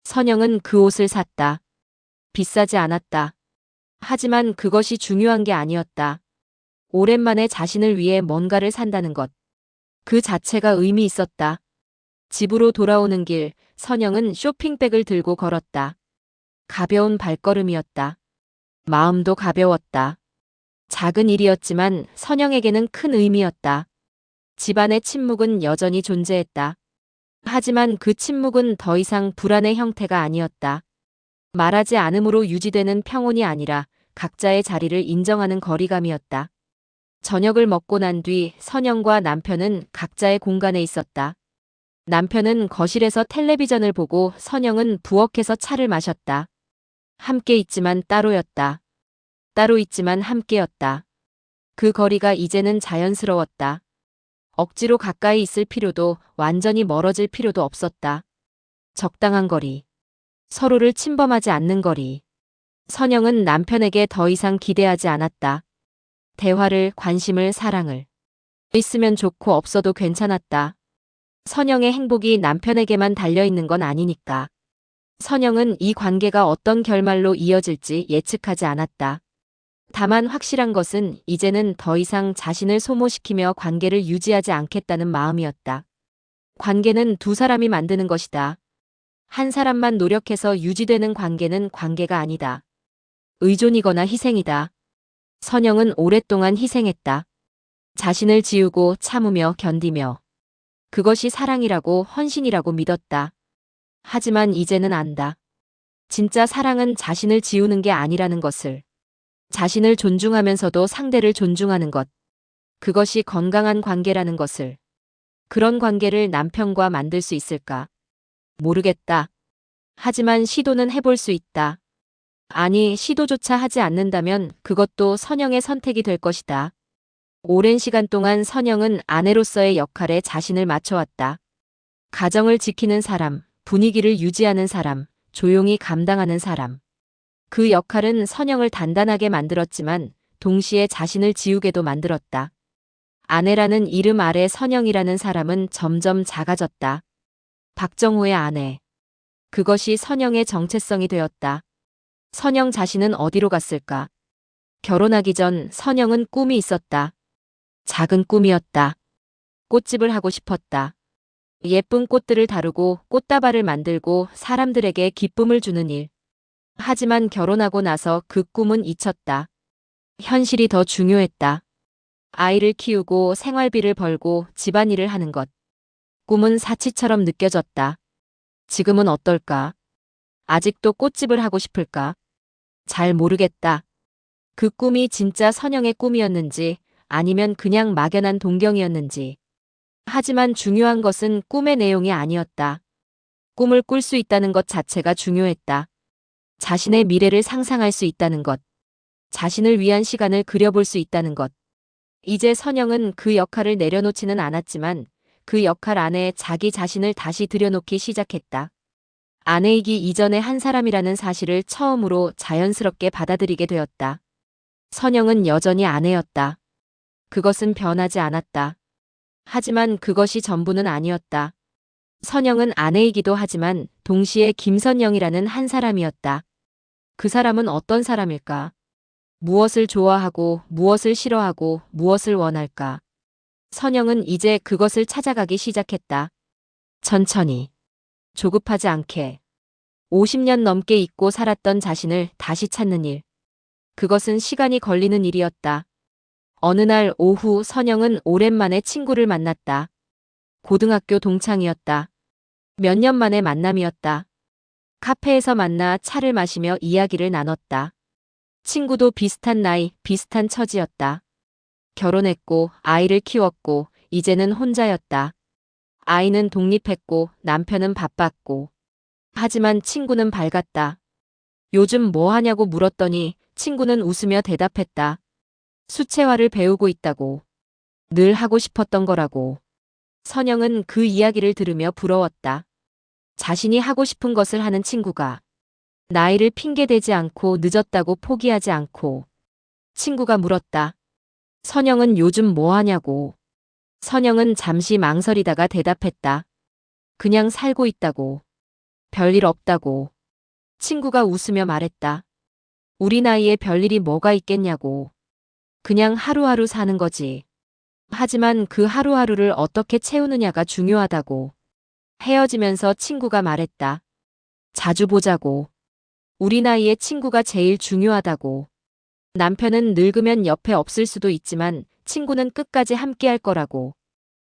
선영은 그 옷을 샀다. 비싸지 않았다. 하지만 그것이 중요한 게 아니었다. 오랜만에 자신을 위해 뭔가를 산다는 것. 그 자체가 의미 있었다. 집으로 돌아오는 길, 선영은 쇼핑백을 들고 걸었다. 가벼운 발걸음이었다. 마음도 가벼웠다. 작은 일이었지만 선영에게는 큰 의미였다. 집안의 침묵은 여전히 존재했다. 하지만 그 침묵은 더 이상 불안의 형태가 아니었다. 말하지 않음으로 유지되는 평온이 아니라 각자의 자리를 인정하는 거리감이었다. 저녁을 먹고 난 뒤 선영과 남편은 각자의 공간에 있었다. 남편은 거실에서 텔레비전을 보고 선영은 부엌에서 차를 마셨다. 함께 있지만 따로였다. 따로 있지만 함께였다. 그 거리가 이제는 자연스러웠다. 억지로 가까이 있을 필요도 완전히 멀어질 필요도 없었다. 적당한 거리. 서로를 침범하지 않는 거리. 선영은 남편에게 더 이상 기대하지 않았다. 대화를, 관심을, 사랑을. 있으면 좋고 없어도 괜찮았다. 선영의 행복이 남편에게만 달려있는 건 아니니까. 선영은 이 관계가 어떤 결말로 이어질지 예측하지 않았다. 다만 확실한 것은 이제는 더 이상 자신을 소모시키며 관계를 유지하지 않겠다는 마음이었다. 관계는 두 사람이 만드는 것이다. 한 사람만 노력해서 유지되는 관계는 관계가 아니다. 의존이거나 희생이다. 선영은 오랫동안 희생했다. 자신을 지우고 참으며 견디며. 그것이 사랑이라고 헌신이라고 믿었다. 하지만 이제는 안다. 진짜 사랑은 자신을 지우는 게 아니라는 것을. 자신을 존중하면서도 상대를 존중하는 것. 그것이 건강한 관계라는 것을. 그런 관계를 남편과 만들 수 있을까? 모르겠다. 하지만 시도는 해볼 수 있다. 아니, 시도조차 하지 않는다면 그것도 선영의 선택이 될 것이다. 오랜 시간 동안 선영은 아내로서의 역할에 자신을 맞춰왔다. 가정을 지키는 사람, 분위기를 유지하는 사람, 조용히 감당하는 사람. 그 역할은 선영을 단단하게 만들었지만 동시에 자신을 지우게도 만들었다. 아내라는 이름 아래 선영이라는 사람은 점점 작아졌다. 박정호의 아내. 그것이 선영의 정체성이 되었다. 선영 자신은 어디로 갔을까? 결혼하기 전 선영은 꿈이 있었다. 작은 꿈이었다. 꽃집을 하고 싶었다. 예쁜 꽃들을 다루고 꽃다발을 만들고 사람들에게 기쁨을 주는 일. 하지만 결혼하고 나서 그 꿈은 잊혔다. 현실이 더 중요했다. 아이를 키우고 생활비를 벌고 집안일을 하는 것. 꿈은 사치처럼 느껴졌다. 지금은 어떨까? 아직도 꽃집을 하고 싶을까? 잘 모르겠다. 그 꿈이 진짜 선영의 꿈이었는지 아니면 그냥 막연한 동경이었는지. 하지만 중요한 것은 꿈의 내용이 아니었다. 꿈을 꿀 수 있다는 것 자체가 중요했다. 자신의 미래를 상상할 수 있다는 것. 자신을 위한 시간을 그려볼 수 있다는 것. 이제 선영은 그 역할을 내려놓지는 않았지만 그 역할 안에 자기 자신을 다시 들여놓기 시작했다. 아내이기 이전의 한 사람이라는 사실을 처음으로 자연스럽게 받아들이게 되었다. 선영은 여전히 아내였다. 그것은 변하지 않았다. 하지만 그것이 전부는 아니었다. 선영은 아내이기도 하지만 동시에 김선영이라는 한 사람이었다. 그 사람은 어떤 사람일까? 무엇을 좋아하고 무엇을 싫어하고 무엇을 원할까? 선영은 이제 그것을 찾아가기 시작했다. 천천히. 조급하지 않게. 50년 넘게 잊고 살았던 자신을 다시 찾는 일. 그것은 시간이 걸리는 일이었다. 어느 날 오후 선영은 오랜만에 친구를 만났다. 고등학교 동창이었다. 몇 년 만의 만남이었다. 카페에서 만나 차를 마시며 이야기를 나눴다. 친구도 비슷한 나이, 비슷한 처지였다. 결혼했고 아이를 키웠고 이제는 혼자였다. 아이는 독립했고 남편은 바빴고. 하지만 친구는 밝았다. 요즘 뭐 하냐고 물었더니 친구는 웃으며 대답했다. 수채화를 배우고 있다고. 늘 하고 싶었던 거라고. 선영은 그 이야기를 들으며 부러웠다. 자신이 하고 싶은 것을 하는 친구가. 나이를 핑계대지 않고 늦었다고 포기하지 않고. 친구가 물었다. 선영은 요즘 뭐 하냐고. 선영은 잠시 망설이다가 대답했다. 그냥 살고 있다고. 별일 없다고. 친구가 웃으며 말했다. 우리 나이에 별일이 뭐가 있겠냐고. 그냥 하루하루 사는 거지. 하지만 그 하루하루를 어떻게 채우느냐가 중요하다고. 헤어지면서 친구가 말했다. 자주 보자고. 우리 나이에 친구가 제일 중요하다고. 남편은 늙으면 옆에 없을 수도 있지만 친구는 끝까지 함께할 거라고.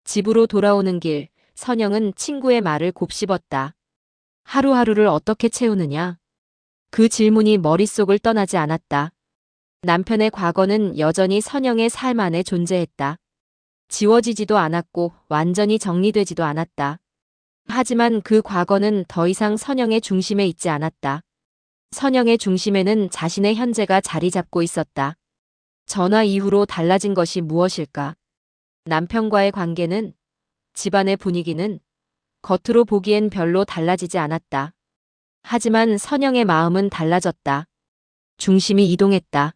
집으로 돌아오는 길, 선영은 친구의 말을 곱씹었다. 하루하루를 어떻게 채우느냐? 그 질문이 머릿속을 떠나지 않았다. 남편의 과거는 여전히 선영의 삶 안에 존재했다. 지워지지도 않았고 완전히 정리되지도 않았다. 하지만 그 과거는 더 이상 선영의 중심에 있지 않았다. 선영의 중심에는 자신의 현재가 자리 잡고 있었다. 전화 이후로 달라진 것이 무엇일까? 남편과의 관계는, 집안의 분위기는 겉으로 보기엔 별로 달라지지 않았다. 하지만 선영의 마음은 달라졌다. 중심이 이동했다.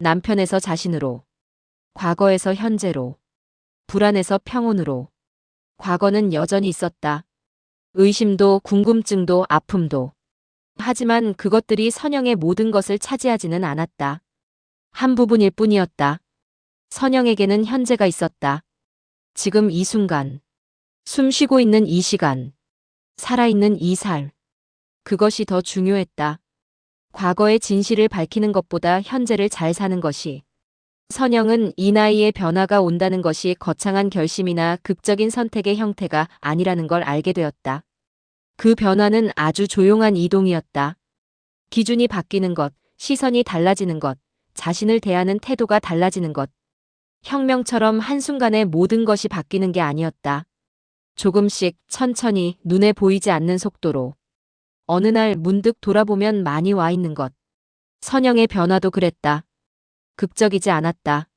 남편에서 자신으로, 과거에서 현재로, 불안에서 평온으로. 과거는 여전히 있었다. 의심도 궁금증도 아픔도. 하지만 그것들이 선영의 모든 것을 차지하지는 않았다. 한 부분일 뿐이었다. 선영에게는 현재가 있었다. 지금 이 순간. 숨 쉬고 있는 이 시간. 살아있는 이 삶. 그것이 더 중요했다. 과거의 진실을 밝히는 것보다 현재를 잘 사는 것이. 선영은 이 나이에 변화가 온다는 것이 거창한 결심이나 극적인 선택의 형태가 아니라는 걸 알게 되었다. 그 변화는 아주 조용한 이동이었다. 기준이 바뀌는 것, 시선이 달라지는 것, 자신을 대하는 태도가 달라지는 것. 혁명처럼 한순간에 모든 것이 바뀌는 게 아니었다. 조금씩 천천히 눈에 보이지 않는 속도로. 어느 날 문득 돌아보면 많이 와 있는 것. 선영의 변화도 그랬다. 극적이지 않았다.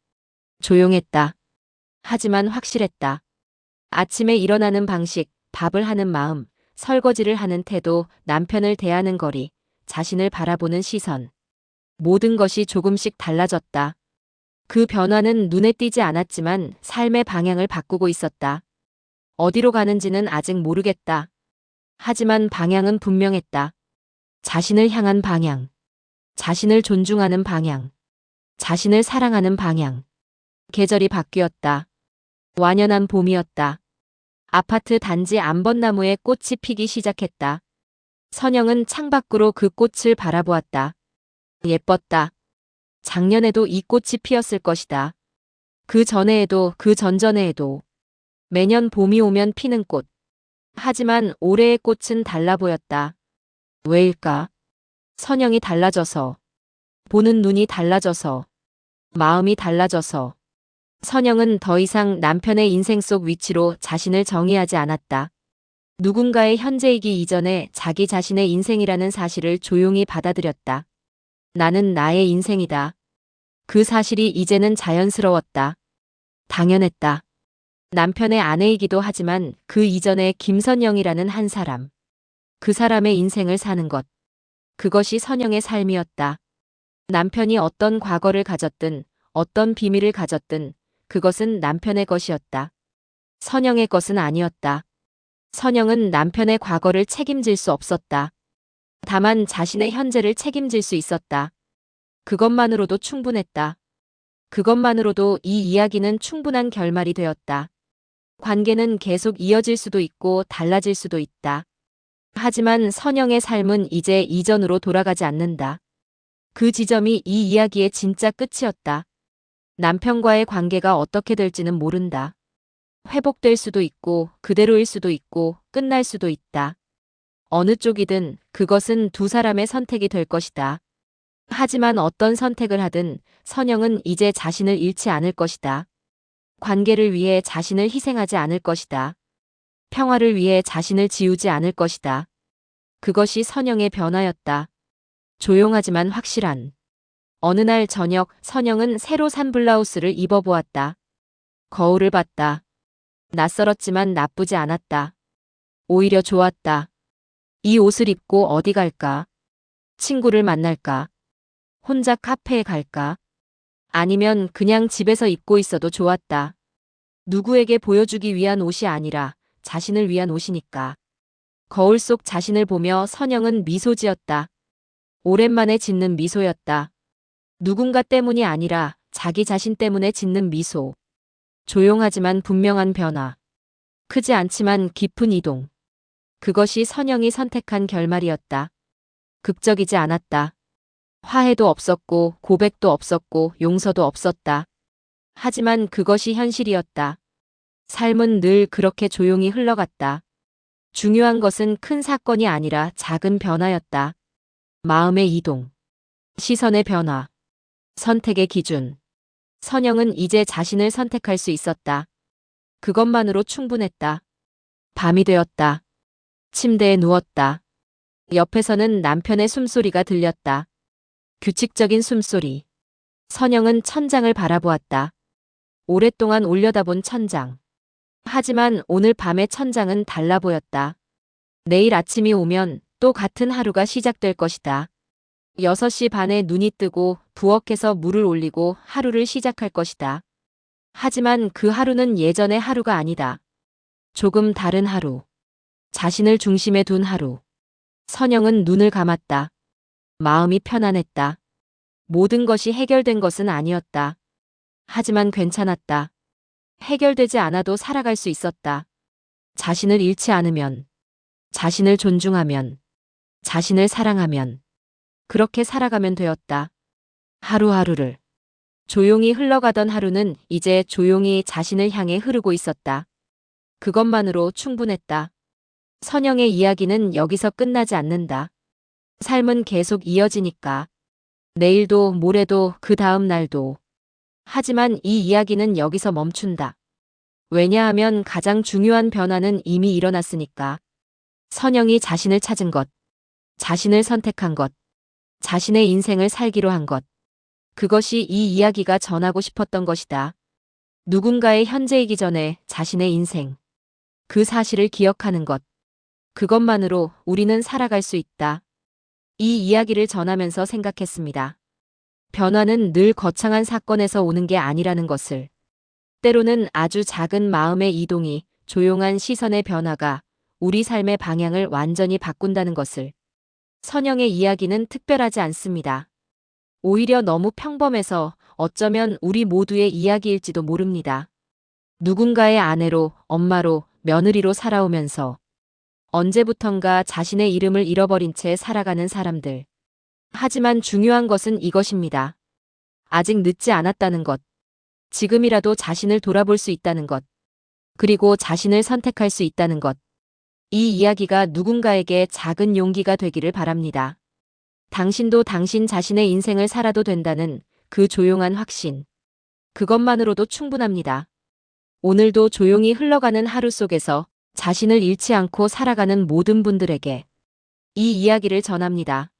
조용했다. 하지만 확실했다. 아침에 일어나는 방식, 밥을 하는 마음, 설거지를 하는 태도, 남편을 대하는 거리, 자신을 바라보는 시선. 모든 것이 조금씩 달라졌다. 그 변화는 눈에 띄지 않았지만 삶의 방향을 바꾸고 있었다. 어디로 가는지는 아직 모르겠다. 하지만 방향은 분명했다. 자신을 향한 방향. 자신을 존중하는 방향. 자신을 사랑하는 방향. 계절이 바뀌었다. 완연한 봄이었다. 아파트 단지 암벚나무에 꽃이 피기 시작했다. 선영은 창밖으로 그 꽃을 바라보았다. 예뻤다. 작년에도 이 꽃이 피었을 것이다. 그 전에에도 그 전전에에도. 매년 봄이 오면 피는 꽃. 하지만 올해의 꽃은 달라 보였다. 왜일까? 선영이 달라져서. 보는 눈이 달라져서. 마음이 달라져서. 선영은 더 이상 남편의 인생 속 위치로 자신을 정의하지 않았다. 누군가의 현재이기 이전에 자기 자신의 인생이라는 사실을 조용히 받아들였다. 나는 나의 인생이다. 그 사실이 이제는 자연스러웠다. 당연했다. 남편의 아내이기도 하지만 그 이전에 김선영이라는 한 사람. 그 사람의 인생을 사는 것. 그것이 선영의 삶이었다. 남편이 어떤 과거를 가졌든 어떤 비밀을 가졌든 그것은 남편의 것이었다. 선영의 것은 아니었다. 선영은 남편의 과거를 책임질 수 없었다. 다만 자신의 현재를 책임질 수 있었다. 그것만으로도 충분했다. 그것만으로도 이 이야기는 충분한 결말이 되었다. 관계는 계속 이어질 수도 있고 달라질 수도 있다. 하지만 선영의 삶은 이제 이전으로 돌아가지 않는다. 그 지점이 이 이야기의 진짜 끝이었다. 남편과의 관계가 어떻게 될지는 모른다. 회복될 수도 있고 그대로일 수도 있고 끝날 수도 있다. 어느 쪽이든 그것은 두 사람의 선택이 될 것이다. 하지만 어떤 선택을 하든 선영은 이제 자신을 잃지 않을 것이다. 관계를 위해 자신을 희생하지 않을 것이다. 평화를 위해 자신을 지우지 않을 것이다. 그것이 선영의 변화였다. 조용하지만 확실한. 어느 날 저녁 선영은 새로 산 블라우스를 입어보았다. 거울을 봤다. 낯설었지만 나쁘지 않았다. 오히려 좋았다. 이 옷을 입고 어디 갈까? 친구를 만날까? 혼자 카페에 갈까? 아니면 그냥 집에서 입고 있어도 좋았다. 누구에게 보여주기 위한 옷이 아니라 자신을 위한 옷이니까. 거울 속 자신을 보며 선영은 미소 지었다. 오랜만에 짓는 미소였다. 누군가 때문이 아니라 자기 자신 때문에 짓는 미소. 조용하지만 분명한 변화. 크지 않지만 깊은 이동. 그것이 선영이 선택한 결말이었다. 극적이지 않았다. 화해도 없었고 고백도 없었고 용서도 없었다. 하지만 그것이 현실이었다. 삶은 늘 그렇게 조용히 흘러갔다. 중요한 것은 큰 사건이 아니라 작은 변화였다. 마음의 이동. 시선의 변화. 선택의 기준. 선영은 이제 자신을 선택할 수 있었다. 그것만으로 충분했다. 밤이 되었다. 침대에 누웠다. 옆에서는 남편의 숨소리가 들렸다. 규칙적인 숨소리. 선영은 천장을 바라보았다. 오랫동안 올려다본 천장. 하지만 오늘 밤의 천장은 달라 보였다. 내일 아침이 오면 또 같은 하루가 시작될 것이다. 6시 반에 눈이 뜨고 부엌에서 물을 올리고 하루를 시작할 것이다. 하지만 그 하루는 예전의 하루가 아니다. 조금 다른 하루. 자신을 중심에 둔 하루. 선영은 눈을 감았다. 마음이 편안했다. 모든 것이 해결된 것은 아니었다. 하지만 괜찮았다. 해결되지 않아도 살아갈 수 있었다. 자신을 잃지 않으면, 자신을 존중하면, 자신을 사랑하면, 그렇게 살아가면 되었다. 하루하루를. 조용히 흘러가던 하루는 이제 조용히 자신을 향해 흐르고 있었다. 그것만으로 충분했다. 선영의 이야기는 여기서 끝나지 않는다. 삶은 계속 이어지니까. 내일도 모레도 그 다음 날도. 하지만 이 이야기는 여기서 멈춘다. 왜냐하면 가장 중요한 변화는 이미 일어났으니까. 선영이 자신을 찾은 것, 자신을 선택한 것, 자신의 인생을 살기로 한 것. 그것이 이 이야기가 전하고 싶었던 것이다. 누군가의 현재이기 전에 자신의 인생. 그 사실을 기억하는 것. 그것만으로 우리는 살아갈 수 있다. 이 이야기를 전하면서 생각했습니다. 변화는 늘 거창한 사건에서 오는 게 아니라는 것을. 때로는 아주 작은 마음의 이동이, 조용한 시선의 변화가 우리 삶의 방향을 완전히 바꾼다는 것을. 선영의 이야기는 특별하지 않습니다. 오히려 너무 평범해서 어쩌면 우리 모두의 이야기일지도 모릅니다. 누군가의 아내로, 엄마로, 며느리로 살아오면서 언제부턴가 자신의 이름을 잃어버린 채 살아가는 사람들. 하지만 중요한 것은 이것입니다. 아직 늦지 않았다는 것. 지금이라도 자신을 돌아볼 수 있다는 것. 그리고 자신을 선택할 수 있다는 것. 이 이야기가 누군가에게 작은 용기가 되기를 바랍니다. 당신도 당신 자신의 인생을 살아도 된다는 그 조용한 확신. 그것만으로도 충분합니다. 오늘도 조용히 흘러가는 하루 속에서 자신을 잃지 않고 살아가는 모든 분들에게 이 이야기를 전합니다.